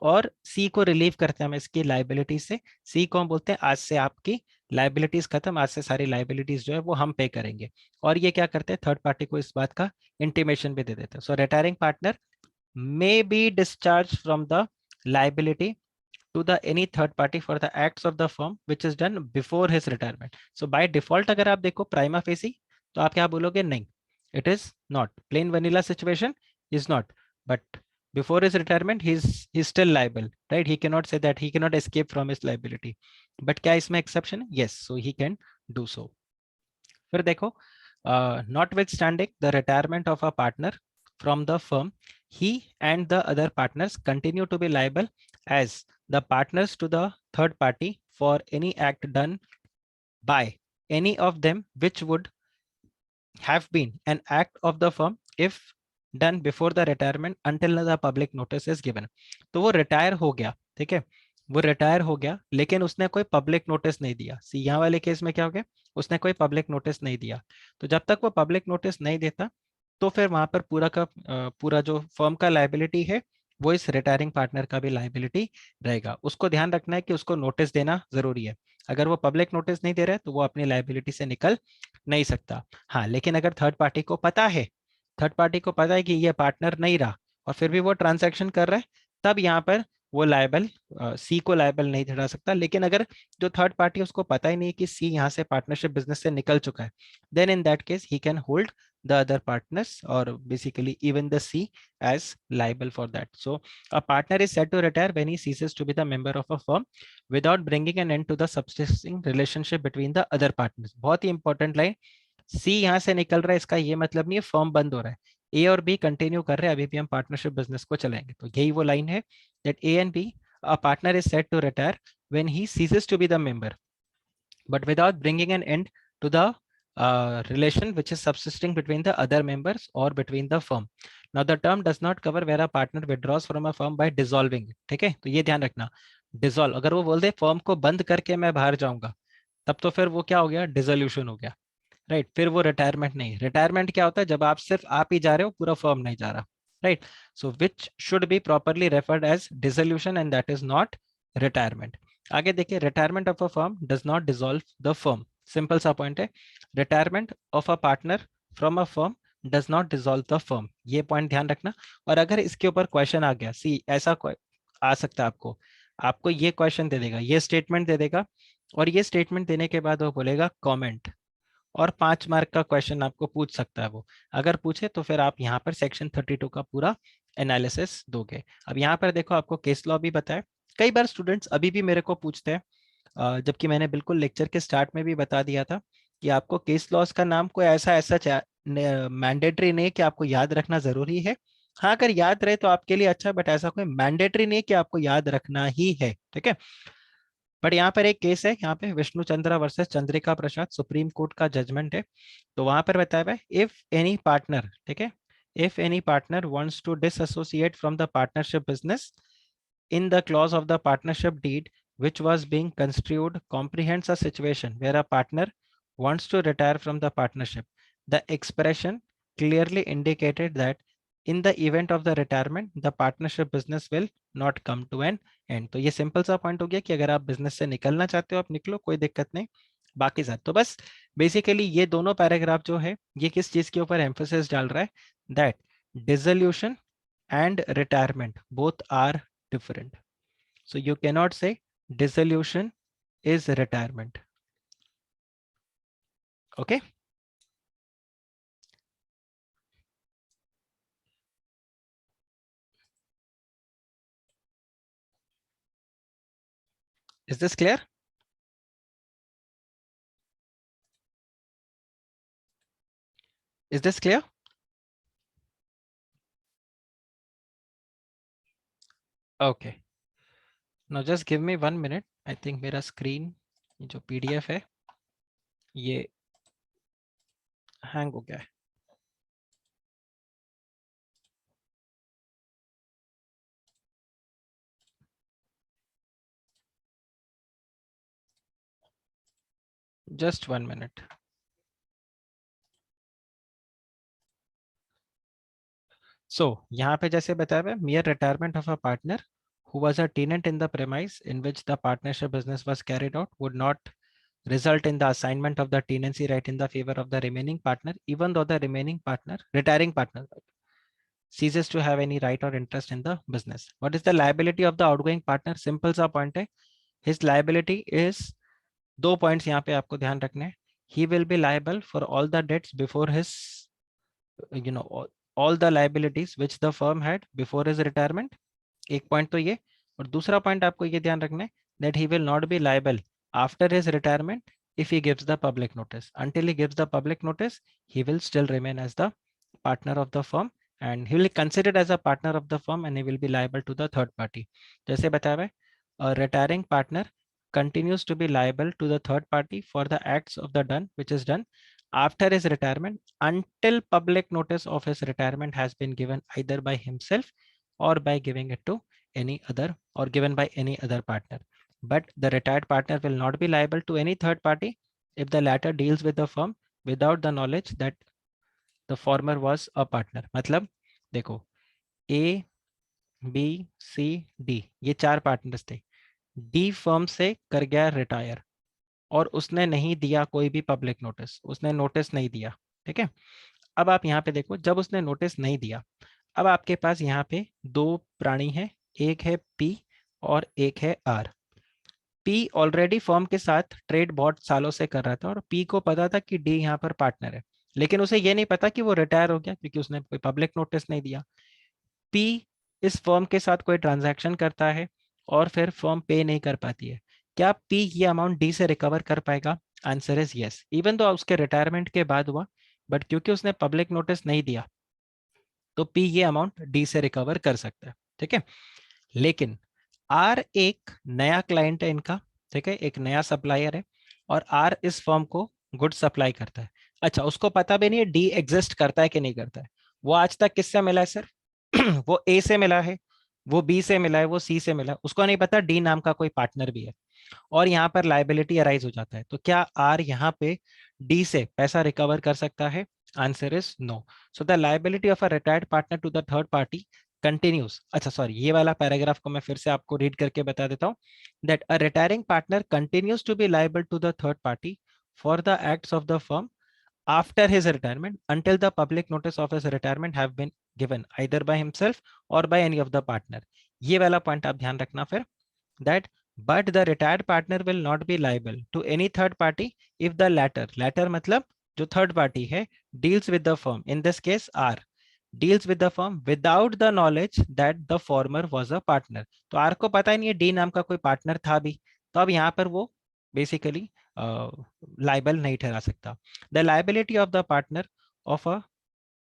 और सी को रिलीव करते हैं हम इसकी लाइबिलिटीज से। सी को हम बोलते हैं आज से आपकी लाइबिलिटीज खत्म, आज से सारी लाइबिलिटीज जो है वो हम पे करेंगे। और ये क्या करते हैं, थर्ड पार्टी को इस बात का इंटीमेशन भी दे देते हैं। So retiring partner may be discharged from the liability to the any third party for the acts of the firm which is done before his retirement. So by default अगर आप देखो prima facie तो आप क्या बोलोगे? नहीं, it is not, plain vanilla situation is not, but before his retirement he's still liable, right? He cannot say that, he cannot escape from his liability. But क्या इसमें exception है? Yes, so he can do so. फिर देखो, notwithstanding the retirement of a partner from the firm, he and the other partners continue to be liable as the partners to the third party for any act done by any of them which would have been an act of the firm if done before the retirement until the public notice is given. तो वो retire हो गया, ठीक है, वो retire हो गया लेकिन उसने कोई पब्लिक नोटिस नहीं दिया। सी यहाँ वाले केस में क्या हो गया, उसने कोई पब्लिक नोटिस नहीं दिया। तो जब तक वो पब्लिक नोटिस नहीं देता तो फिर वहां पर पूरा का पूरा जो फर्म का लाइबिलिटी है वो इस रिटायरिंग पार्टनर का भी लाइबिलिटी रहेगा। उसको ध्यान रखना है कि उसको नोटिस देना जरूरी है। अगर वो पब्लिक नोटिस नहीं दे रहा है तो वो अपनी लाइबिलिटी से निकल नहीं सकता। हाँ, लेकिन अगर थर्ड पार्टी को पता है, थर्ड पार्टी को पता है कि ये पार्टनर नहीं रहा और फिर भी वो ट्रांजैक्शन कर रहा है, तब यहाँ पर वो लायबल, सी को लायबल नहीं ठहरा सकता। लेकिन अगर जो थर्ड पार्टी उसको पता ही नहीं कि सी यहाँ से पार्टनरशिप बिजनेस से निकल चुका है, then in that case he can hold the other partners or basically even the C as liable for that. So a partner is said to retire when he ceases to be the member of a firm without bringing an end to the subsisting relationship between the other partners. बहुत ही important line, सी यहाँ से निकल रहा है इसका ये मतलब नहीं है फर्म बंद हो रहा है, ए और बी कंटिन्यू कर रहे हैं, अभी भी हम पार्टनरशिप बिजनेस को चलाएंगे। तो यही वो लाइन है that A and B, a partner is said to retire when he ceases to be the member but without bringing an end to the relation which is subsisting between the other members or between the firm. Now the term does not cover where a partner withdraws from a firm by dissolving it. ठीक है, तो ये ध्यान रखना, dissolve अगर वो बोल दे firm को बंद करके मैं बाहर जाऊंगा, तब तो फिर वो क्या हो गया, डिसोल्यूशन हो गया, राइट? फिर वो रिटायरमेंट नहीं। रिटायरमेंट क्या होता है, जब आप सिर्फ आप ही जा रहे हो, पूरा फर्म नहीं जा रहा, right? So which should be properly referred as dissolution and that is not retirement. आगे देखिए, retirement of a firm does not dissolve the firm. Simple सा पॉइंट है, retirement of a partner from a firm does not dissolve the firm, ये point ध्यान रखना। और अगर इसके ऊपर क्वेश्चन आ गया, सी ऐसा आ सकता है आपको, आपको ये क्वेश्चन दे देगा, ये स्टेटमेंट दे देगा, और ये स्टेटमेंट देने के बाद वो बोलेगा कमेंट, और 5 मार्क का क्वेश्चन आपको पूछ सकता है वो। अगर पूछे तो फिर आप यहाँ पर सेक्शन 32 का पूरा एनालिसिस दोगे। अब यहाँ पर देखो, आपको केस लॉ भी बताया। कई बार स्टूडेंट्स अभी भी मेरे को पूछते हैं, जबकि मैंने बिल्कुल लेक्चर के स्टार्ट में भी बता दिया था कि आपको केस लॉस का नाम कोई ऐसा मैंडेटरी नहीं कि आपको याद रखना जरूरी है। हाँ, अगर याद रहे तो आपके लिए अच्छा, बट ऐसा कोई मैंडेटरी नहीं कि आपको याद रखना ही है, ठीक है? बट यहाँ पर एक केस है, यहाँ पे Vishnu Chandra versus Chandrika Prasad, supreme court का जजमेंट है। तो वहां पर बताया हुआ है, इफ एनी पार्टनर, ठीक है, if any partner wants to disassociate from the partnership business in the clause of the partnership deed which was being construed comprehends a situation where a partner wants to retire from the partnership. The expression clearly indicated that in the event of the retirement, the partnership business will not come to an end. तो ये simple सा point हो गया कि अगर आप business से निकलना चाहते हो, आप निकलो, कोई दिक्कत नहीं। बाकी सब तो बस बेसिकली ये दोनों पैराग्राफ जो है ये किस चीज के ऊपर एम्फोसिस डाल रहा है, that dissolution and retirement both are different. So you cannot say dissolution is retirement. Okay. Is this clear? Is this clear? Okay. Now just give me 1 minute. I think मेरा screen जो PDF है ये hang हो गया है. Just 1 minute. So यहाँ पे जैसे बताया हुआ है, mere retirement of a partner who was a tenant in the premise in which the partnership business was carried out would not result in the assignment of the tenancy right in the favor of the remaining partner, even though the remaining partner, retiring partner, ceases to have any right or interest in the business. What is the liability of the outgoing partner? Simple सा point है. His liability is, दो points यहाँ पे आपको ध्यान रखने हैं. He will be liable for all the debts before his, all the liabilities which the firm had before his retirement. एक पॉइंट तो ये, और दूसरा पॉइंट आपको ये ध्यान रखना है that he will not be liable after his retirement if he gives the public notice. Until he gives the public notice, he will still remain as the partner of the firm and he will be considered as a partner of the firm and he will be liable to the third party. जैसे बताया है, a retiring partner continues to be liable to the third party for the acts of the done which is done after his retirement until public notice of his retirement has been given either by himself or by giving it to any other or given by any other partner. But the retired partner will not be liable to any third party if the latter deals with the firm without the knowledge that the former was a partner. मतलब देखो A, B, C, D ये चार partners थे. D firm से कर गया retire और उसने नहीं दिया कोई भी पब्लिक नोटिस, उसने नोटिस नहीं दिया. ठीक है. अब आप यहाँ पे देखो, जब उसने नोटिस नहीं दिया, अब आपके पास यहाँ पे दो प्राणी हैं, एक है पी और एक है आर. पी ऑलरेडी फर्म के साथ ट्रेड बहुत सालों से कर रहा था और पी को पता था कि डी यहाँ पर पार्टनर है, लेकिन उसे ये नहीं पता कि वो रिटायर हो गया क्योंकि उसने कोई पब्लिक नोटिस नहीं दिया. पी इस फर्म के साथ कोई ट्रांजैक्शन करता है और फिर फर्म पे नहीं कर पाती है. क्या पी ये अमाउंट डी से रिकवर कर पाएगा? आंसर इज यस, इवन तो उसके रिटायरमेंट के बाद हुआ, बट क्योंकि उसने पब्लिक नोटिस नहीं दिया तो पी ये अमाउंट डी से रिकवर कर सकता है. ठीक है. लेकिन आर एक नया क्लाइंट है इनका. ठीक है, एक नया सप्लायर है और आर इस फर्म को गुड सप्लाई करता है. अच्छा, उसको पता भी नहीं है डी एग्जिस्ट करता है कि नहीं करता है. वो आज तक किससे मिला है सर? वो ए से मिला है, वो बी से मिला है, वो सी से मिला है, उसको नहीं पता डी नाम का कोई पार्टनर भी है और यहाँ पर लाइबिलिटी अराइज हो जाता है. तो क्या आर यहाँ पे डी से पैसा रिकवर कर सकता है? Answer is no. So the liability of a retired partner to the third party continues. अच्छा सॉरी, ये वाला पैराग्राफ को मैं फिर से आपको रीड करके बता देता हूँ. That a retiring partner continues to be liable to the third party for the acts of the firm after his retirement until the public notice of his retirement have been given either by himself or by any of the partner. ये वाला point आप ध्यान रखना फिर, that but the retired partner will not be liable to any third party if the latter मतलब जो third party है deals with the firm, in this case R deals with the firm without the knowledge that the former was a partner. तो R को पता ही नहीं है D नाम का कोई पार्टनर था भी, तो अब यहाँ पर वो बेसिकली लाइबल नहीं ठहरा सकता. The liability of the partner of a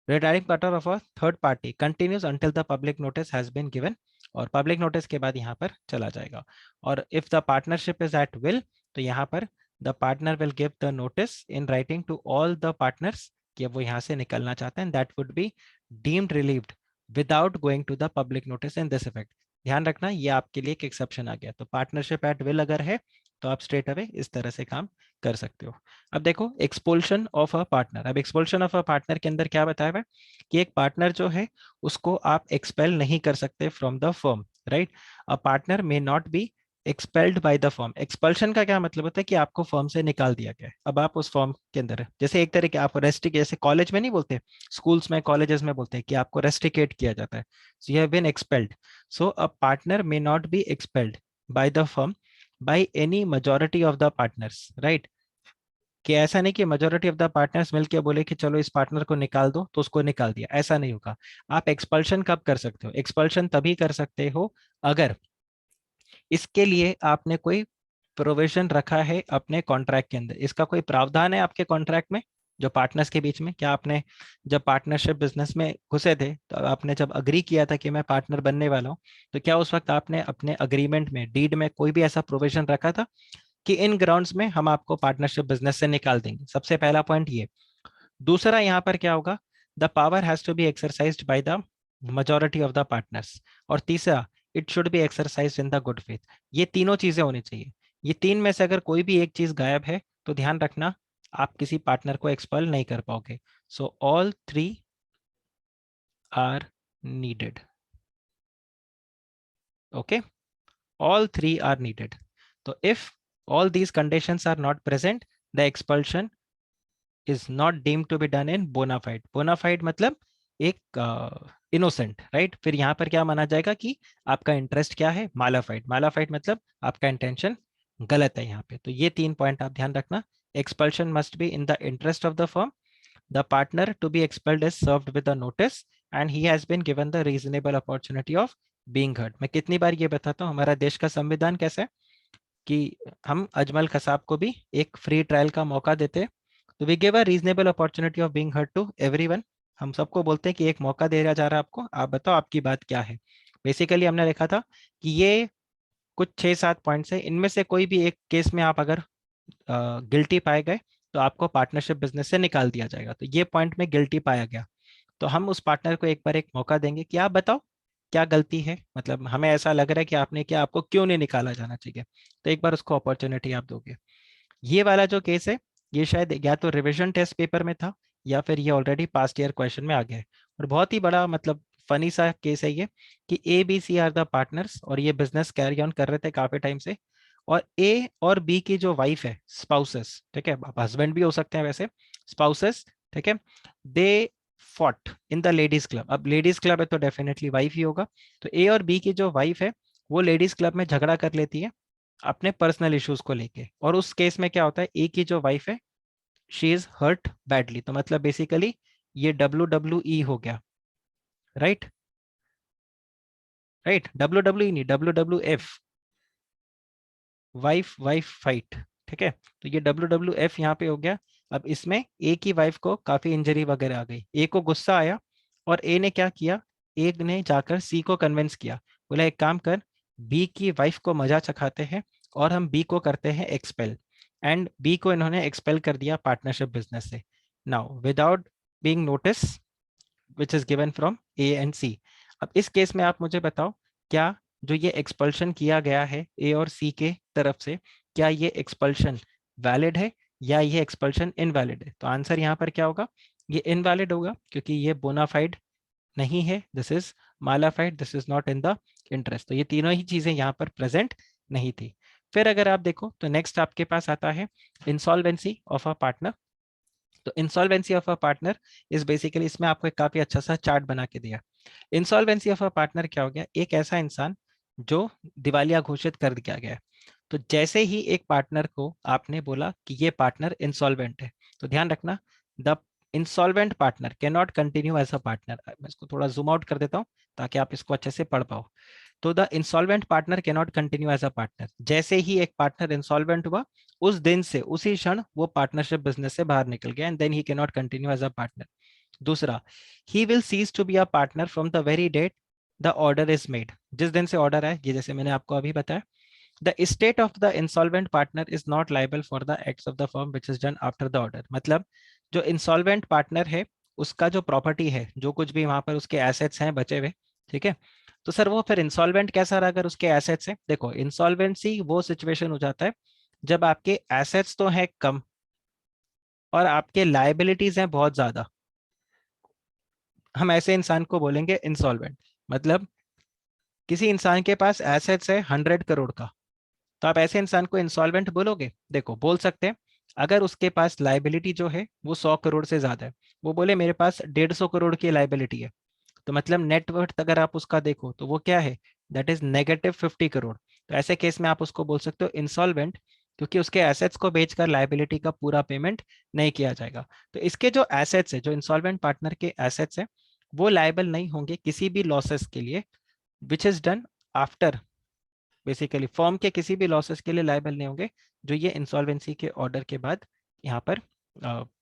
retiring partner of a third party continues until the public notice has been given, और पब्लिक नोटिस के बाद यहाँ पर चला जाएगा. और if the partnership is at will, तो यहाँ पर the partner will give the notice in writing to all the partners कि वो यहाँ से निकलना चाहते हैं. That would be deemed relieved without going to the public notice in this effect. ध्यान रखना, ये आपके लिए एक एक्सेप्शन आ गया. तो पार्टनरशिप एट विल अगर है तो आप स्ट्रेट अवे इस तरह से काम कर सकते हो. अब देखो एक्सपोल्शन ऑफ अ पार्टनर. अब एक्सपोल्शन ऑफ अ पार्टनर के अंदर क्या बताया है कि एक पार्टनर जो है उसको आप एक्सपेल नहीं कर सकते from the firm, right. A partner may not be expelled by the firm. Expulsion का क्या मतलब होता है कि आपको फर्म से निकाल दिया गया है, अब आप उस फर्म के अंदर है। जैसे एक तरह के आप रेस्टिक, जैसे कॉलेज में नहीं बोलते, स्कूल्स में कॉलेजेस में बोलते हैं कि आपको रेस्टिकेट किया जाता है, so you have been expelled. So a partner may not be expelled by the firm by any majority of the partners, right. कि ऐसा नहीं कि मेजोरिटी ऑफ द पार्टनर्स मिलकर बोले कि चलो इस पार्टनर को निकाल दो तो उसको निकाल दिया, ऐसा नहीं होगा। आप एक्सपल्शन कब कर सकते हो? एक्सपल्शन तभी कर सकते हो अगर इसके लिए आपने कोई प्रोविजन रखा है अपने कॉन्ट्रैक्ट के अंदर, इसका कोई प्रावधान है आपके कॉन्ट्रैक्ट में जो पार्टनर्स के बीच में। क्या आपने जब पार्टनरशिप बिजनेस में घुसे थे तो आपने जब अग्री किया था कि मैं पार्टनर बनने वाला हूं, तो क्या उस वक्त आपने अपने अग्रीमेंट में, डीड में कोई भी ऐसा प्रोविजन रखा था कि इन ग्राउंड्स में हम आपको पार्टनरशिप बिजनेस से निकाल देंगे? सबसे पहला पॉइंट ये। दूसरा यहाँ पर क्या होगा, the power has to be exercised by the majority of the partners. और तीसरा, it should be exercised in the good faith. ये तीनों चीजें होनी चाहिए। ये तीन में से अगर कोई भी एक चीज गायब है तो ध्यान रखना आप किसी पार्टनर को एक्सपेल नहीं कर पाओगे। So all three are needed. Okay, all three are needed. So if all these conditions are not present, the expulsion is not deemed to be done in bona fide. Bona fide मतलब एक innocent, right. फिर यहाँ पर क्या माना जाएगा कि आपका इंटरेस्ट क्या है, मालाफाइड। मालाफाइड मतलब आपका इंटेंशन गलत है यहाँ पे। तो ये तीन पॉइंट आप ध्यान रखना। Expulsion must be in the interest of the firm, the partner to be expelled is served with a notice, and he has been given the reasonable opportunity of being heard. मैं कितनी बार ये बताता हूँ, हमारा देश का संविधान कैसा है कि हम अजमल कसाब को भी एक फ्री ट्रायल का मौका देते हैं। तो we give a reasonable opportunity of being heard to everyone. हम सबको बोलते हैं कि एक मौका दिया जा रहा है आपको, आप बताओ आपकी बात क्या है। बेसिकली हमने लिखा था कि ये कुछ 6-7 पॉइंट्स है, इनमें से कोई भी एक केस में आप अगर गिल्टी पाए गए तो आपको पार्टनरशिप बिजनेस से निकाल दिया जाएगा। तो ये पॉइंट में गिल्टी पाया गया तो हम उस पार्टनर को एक बार एक मौका देंगे कि आप बताओ क्या गलती है, मतलब हमें ऐसा लग रहा है कि आपने क्या, आपको क्यों नहीं निकाला जाना चाहिए। तो एक बार उसको अपॉर्चुनिटी आप दोगे। ये वाला जो केस है ये शायद या तो रिवीजन टेस्ट पेपर में था या फिर ये ऑलरेडी पास्ट ईयर क्वेश्चन में आ गया है। और बहुत ही बड़ा मतलब फनी सा केस है ये कि A B C are the partners और ये बिजनेस कैरी ऑन कर रहे थे काफी टाइम से। और ए और बी की जो वाइफ है, स्पाउसेस, ठीक है, हस्बैंड भी हो सकते हैं वैसे, स्पाउसेस, ठीक है, they fought in the ladies club. अब लेडीज क्लब है तो डेफिनेटली वाइफ ही होगा। तो ए और बी की जो वाइफ है वो लेडीज क्लब में झगड़ा कर लेती है अपने पर्सनल इश्यूज को लेके। और उस केस में क्या होता है, एक की जो वाइफ है शी इज हर्ट बैडली, तो मतलब बेसिकली ये WWE हो गया, राइट। राइट, WWE नहीं, WWF, वाइफ वाइफ फाइट, ठीक है। तो ये WWF यहाँ पे हो गया। अब इसमें ए की वाइफ को काफी इंजरी वगैरह आ गई, ए को गुस्सा आया और ए ने क्या किया, ए ने जाकर सी को कन्विंस किया, बोला एक काम कर, बी की वाइफ को मजा चखाते हैं और हम बी को करते हैं एक्सपेल। एंड बी को इन्होंने एक्सपेल कर दिया पार्टनरशिप बिजनेस से। Now without being notice which is given from A and C. अब इस केस में आप मुझे बताओ, क्या जो ये एक्सपल्शन किया गया है ए और सी के तरफ से, क्या ये एक्सपल्शन वैलिड है या ये एक्सपल्शन इनवैलिड है? तो आंसर यहाँ पर क्या होगा, ये इनवैलिड होगा क्योंकि ये बोनाफाइड नहीं है, this is mala fide, this is not in the interest. तो ये तीनों ही चीजें यहाँ पर प्रेजेंट नहीं थी। फिर अगर आप देखो तो नेक्स्ट आपके पास आता है इंसॉल्वेंसी ऑफ अ पार्टनर। तो insolvency of a partner is basically, इसमें आपको एक काफी अच्छा सा चार्ट बना के दिया। इंसॉल्वेंसी ऑफ अ पार्टनर क्या हो गया, एक ऐसा इंसान जो दिवालिया घोषित कर दिया गया है। तो जैसे ही एक पार्टनर को आपने बोला कि ये पार्टनर इंसॉल्वेंट है, तो ध्यान रखना the insolvent partner can not continue as a partner. मैं इसको थोड़ा जूम आउट कर देता हूँ ताकि आप इसको अच्छे से पढ़ पाओ। तो the insolvent partner can not continue as a partner, जैसे ही एक पार्टनर इंसॉल्वेंट हुआ उस दिन से, उसी क्षण वो पार्टनरशिप बिजनेस से बाहर निकल गया and then he can not continue as a partner. दूसरा, he will cease to be a partner from the very date the order is made, जिस दिन से ऑर्डर है, ये जैसे मैंने आपको अभी बताया। The state of the insolvent partner is not liable for the acts of the firm which is done after the order. मतलब जो इंसॉल्वेंट पार्टनर है उसका जो प्रॉपर्टी है, जो कुछ भी वहां पर उसके एसेट्स हैं बचे हुए, ठीक है, तो सर वो फिर इंसॉल्वेंट कैसा रहा अगर उसके एसेट्स हैं? देखो इंसॉल्वेंसी वो सिचुएशन हो जाता है जब आपके एसेट्स तो हैं कम और आपके लाइबिलिटीज हैं बहुत ज्यादा, हम ऐसे इंसान को बोलेंगे इंसॉल्वेंट। मतलब किसी इंसान के पास एसेट्स है 100 करोड़ का तो आप ऐसे इंसान को इंसॉल्वेंट बोलोगे? देखो, बोल सकते हैं अगर उसके पास लाइबिलिटी जो है वो 100 करोड़ से ज्यादा है, वो बोले मेरे पास 150 करोड़ की लाइबिलिटी है, तो मतलब नेटवर्थ अगर आप उसका देखो तो वो क्या है, दैट इज -50 करोड़। तो ऐसे केस में आप उसको बोल सकते हो इंसॉल्वेंट, क्योंकि उसके एसेट्स को बेचकर लाइबिलिटी का पूरा पेमेंट नहीं किया जाएगा। तो इसके जो एसेट्स है, जो इंसॉल्वेंट पार्टनर के एसेट्स है, वो लायबल नहीं होंगे किसी भी लॉसेस के लिए which is done after, basically firm के किसी भी लॉसेस के लिए लायबल नहीं होंगे जो ये इंसॉल्वेंसी के ऑर्डर के बाद यहाँ पर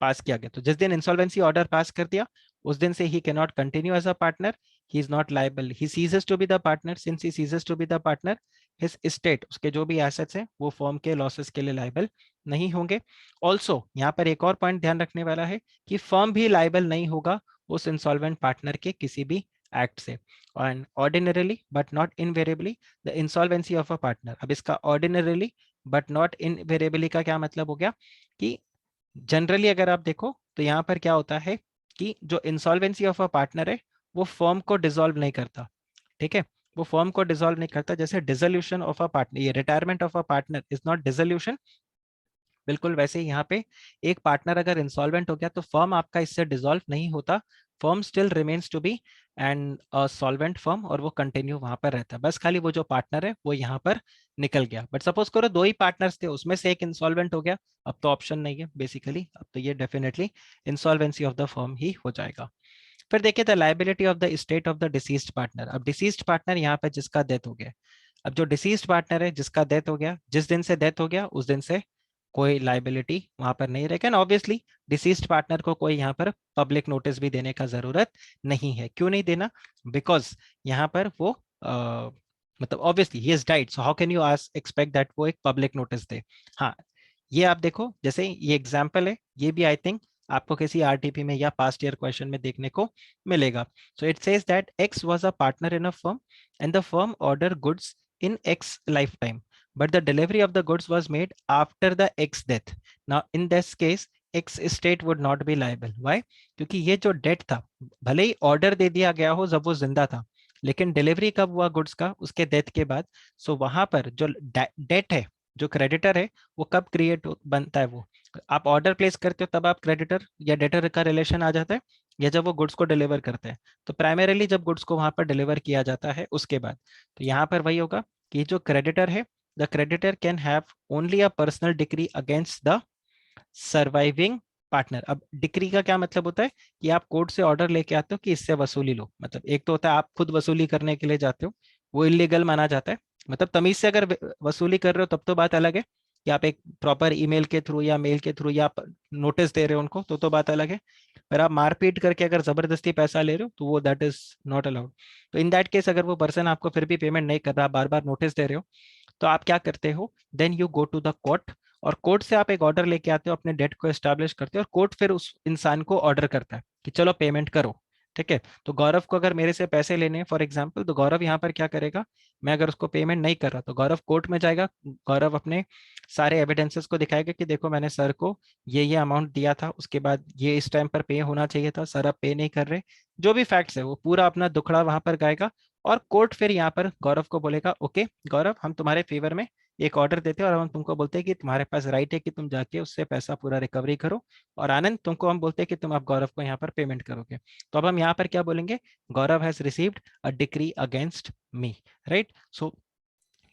पास किया गया। तो जिस दिन इंसॉल्वेंसी ऑर्डर पास कर दिया उस दिन से ही can not continue as a partner, he is not liable, he ceases to be the partner, since he ceases to be the partner his state, उसके जो भी एसेट्स हैं वो फर्म के लॉसेस के लिए लायबल नहीं होंगे। ऑल्सो यहाँ पर एक और पॉइंट ध्यान रखने वाला है कि फर्म भी लायबल नहीं होगा उस इंसॉल्वेंट पार्टनर के किसी भी एक्ट से। And ordinarily but not invariably the insolvency of a partner, अब इसका ऑर्डिनरली बट नॉट इनवेरिएबली का क्या मतलब हो गया कि जनरली अगर आप देखो तो यहाँ पर क्या होता है कि जो इंसॉल्वेंसी ऑफ अ पार्टनर है वो फर्म को डिसॉल्व नहीं करता, ठीक है, वो फर्म को डिसॉल्व नहीं करता। जैसे डिसोल्यूशन ऑफ अ पार्टनर, ये retirement of a partner is not dissolution, बिल्कुल वैसे ही यहाँ पे एक पार्टनर अगर इंसॉल्वेंट हो गया तो फर्म आपका इससे डिसॉल्व नहीं होता, firm still remains to be and solvent firm, और वो कंटिन्यू वहां पर रहता है, बस खाली वो जो पार्टनर है वो यहाँ पर निकल गया। बट सपोज करो दो ही पार्टनर्स थे, उसमें से एक इंसॉल्वेंट हो गया, अब तो ऑप्शन नहीं है बेसिकली, अब तो ये definitely insolvency of the firm ही हो जाएगा। फिर देखिए the liability of the state of the deceased partner. अब डिसीज्ड पार्टनर यहाँ पे जिसका डेथ हो गया, अब जो डिसीज्ड पार्टनर है जिसका डेथ हो गया, जिस दिन से डेथ हो गया उस दिन से कोई लाइबिलिटी वहां पर नहीं रहेगा। एंड ऑब्वियसली डिसीज्ड पार्टनर को कोई यहाँ पर पब्लिक नोटिस भी देने का जरूरत नहीं है। क्यों नहीं देना? बिकॉज यहाँ पर वो मतलब obviously he is died, so how can you ask expect that वो एक पब्लिक नोटिस दे। हाँ, ये आप देखो, जैसे ये एग्जाम्पल है, ये भी आई थिंक आपको किसी आरटीपी में या पास्ट ईयर क्वेश्चन में देखने को मिलेगा। So it says that x was a partner in a firm and the firm order goods in X lifetime, but the delivery of the goods was made after the X death. Now, in this case, X estate would not be liable. Why? क्योंकि ये जो date था, भले ही order दे दिया गया हो जब वो जिंदा था, लेकिन डिलीवरी कब हुआ गुड्स का? उसके डेथ के बाद। सो वहां पर जो डेट है, जो क्रेडिटर है, वो कब क्रिएट बनता है? वो आप ऑर्डर प्लेस करते हो तब आप क्रेडिटर या डेटर का रिलेशन आ जाता है, या जब वो गुड्स को डिलीवर करते हैं? तो प्राइमरीली जब गुड्स को वहां पर डिलीवर किया जाता है उसके बाद। तो यहाँ पर वही होगा कि जो क्रेडिटर है, the creditor can have only a personal decree against the surviving partner. अब डिक्री का क्या मतलब होता है कि आप कोर्ट से ऑर्डर लेके आते हो कि इससे वसूली लो, मतलब एक तो होता है आप खुद वसूली करने के लिए जाते हो, वो इलीगल माना जाता है। मतलब तमीज से अगर वसूली कर रहे हो तब तो बात अलग है, कि आप एक प्रॉपर ईमेल के थ्रू या मेल के थ्रू या आप नोटिस दे रहे हो उनको, तो बात अलग है। पर आप मारपीट करके अगर जबरदस्ती पैसा ले रहे हो तो वो दैट इज नॉट अलाउड। तो इन दैट केस अगर वो पर्सन आपको फिर भी पेमेंट नहीं कर रहा, बार बार नोटिस दे रहे हो, तो आप क्या करते हो? Then you go to the court, और कोर्ट से आप एक ऑर्डर लेके आते हो, अपने डेट को एस्टैब्लिश करते हो, और कोर्ट फिर उस इंसान को ऑर्डर करता है कि चलो पेमेंट करो। ठीक है, तो गौरव को अगर मेरे से पैसे लेने हैं फॉर एग्जाम्पल, तो गौरव यहाँ पर क्या करेगा? मैं अगर उसको पेमेंट नहीं कर रहा तो गौरव कोर्ट में जाएगा, गौरव अपने सारे एविडेंसेस को दिखाएगा कि देखो मैंने सर को ये अमाउंट दिया था, उसके बाद ये इस टाइम पर पे होना चाहिए था, सर आप पे नहीं कर रहे, जो भी फैक्ट्स है वो पूरा अपना दुखड़ा वहां पर गाएगा। और कोर्ट फिर यहाँ पर गौरव को बोलेगा ओके गौरव, हम तुम्हारे फेवर में एक ऑर्डर देते हैं और हम तुमको बोलते हैं कि तुम्हारे पास राइट है कि तुम जाके उससे पैसा पूरा रिकवरी करो, और आनंद तुमको हम बोलते हैं कि तुम अब गौरव को यहाँ पर पेमेंट करोगे। तो अब हम यहाँ पर क्या बोलेंगे? Gaurav has received a decree against me, right? So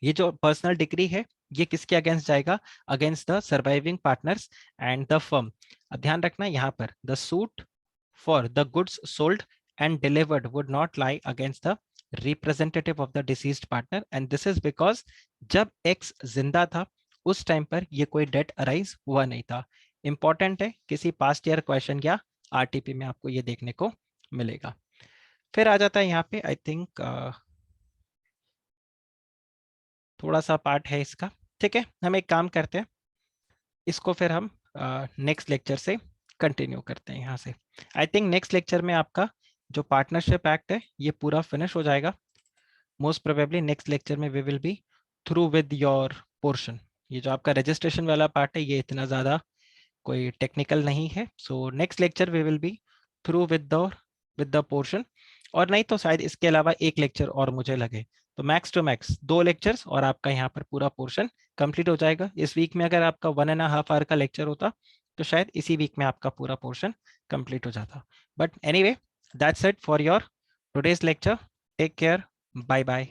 ये जो पर्सनल डिक्री है ये किसके अगेंस्ट जाएगा? Against the surviving partners and the firm. अब ध्यान रखना यहाँ पर the suit for the goods sold and delivered would not lie against the representative of the deceased partner, and this is because जब X जिंदा था उस टाइम पर ये कोई डेट अराइज हुआ नहीं था। इंपॉर्टेंट है, किसी पास्ट ईयर क्वेश्चन या आरटीपी में आपको ये देखने को मिलेगा। फिर आ जाता है यहाँ पे आई थिंक थोड़ा सा पार्ट है इसका। ठीक है, हम एक काम करते हैं, इसको फिर हम नेक्स्ट लेक्चर से कंटिन्यू करते हैं यहाँ से। आई थिंक नेक्स्ट लेक्चर में आपका जो पार्टनरशिप एक्ट है ये पूरा फिनिश हो जाएगा। मोस्ट प्रोबेबली नेक्स्ट लेक्चर में we will be through with your portion. ये जो आपका रजिस्ट्रेशन वाला पार्ट है ये इतना ज़्यादा कोई टेक्निकल नहीं है। So next lecture we will be through with the portion, और नहीं तो शायद इसके अलावा एक लेक्चर और मुझे लगे। तो मैक्स टू मैक्स 2 लेक्चर्स और आपका यहाँ पर पूरा पोर्शन कंप्लीट हो जाएगा। इस वीक में अगर आपका 1.5 आवर का लेक्चर होता तो शायद इसी वीक में आपका पूरा पोर्शन कंप्लीट हो जाता। But anyway, that's it for your today's lecture. Take care, bye bye.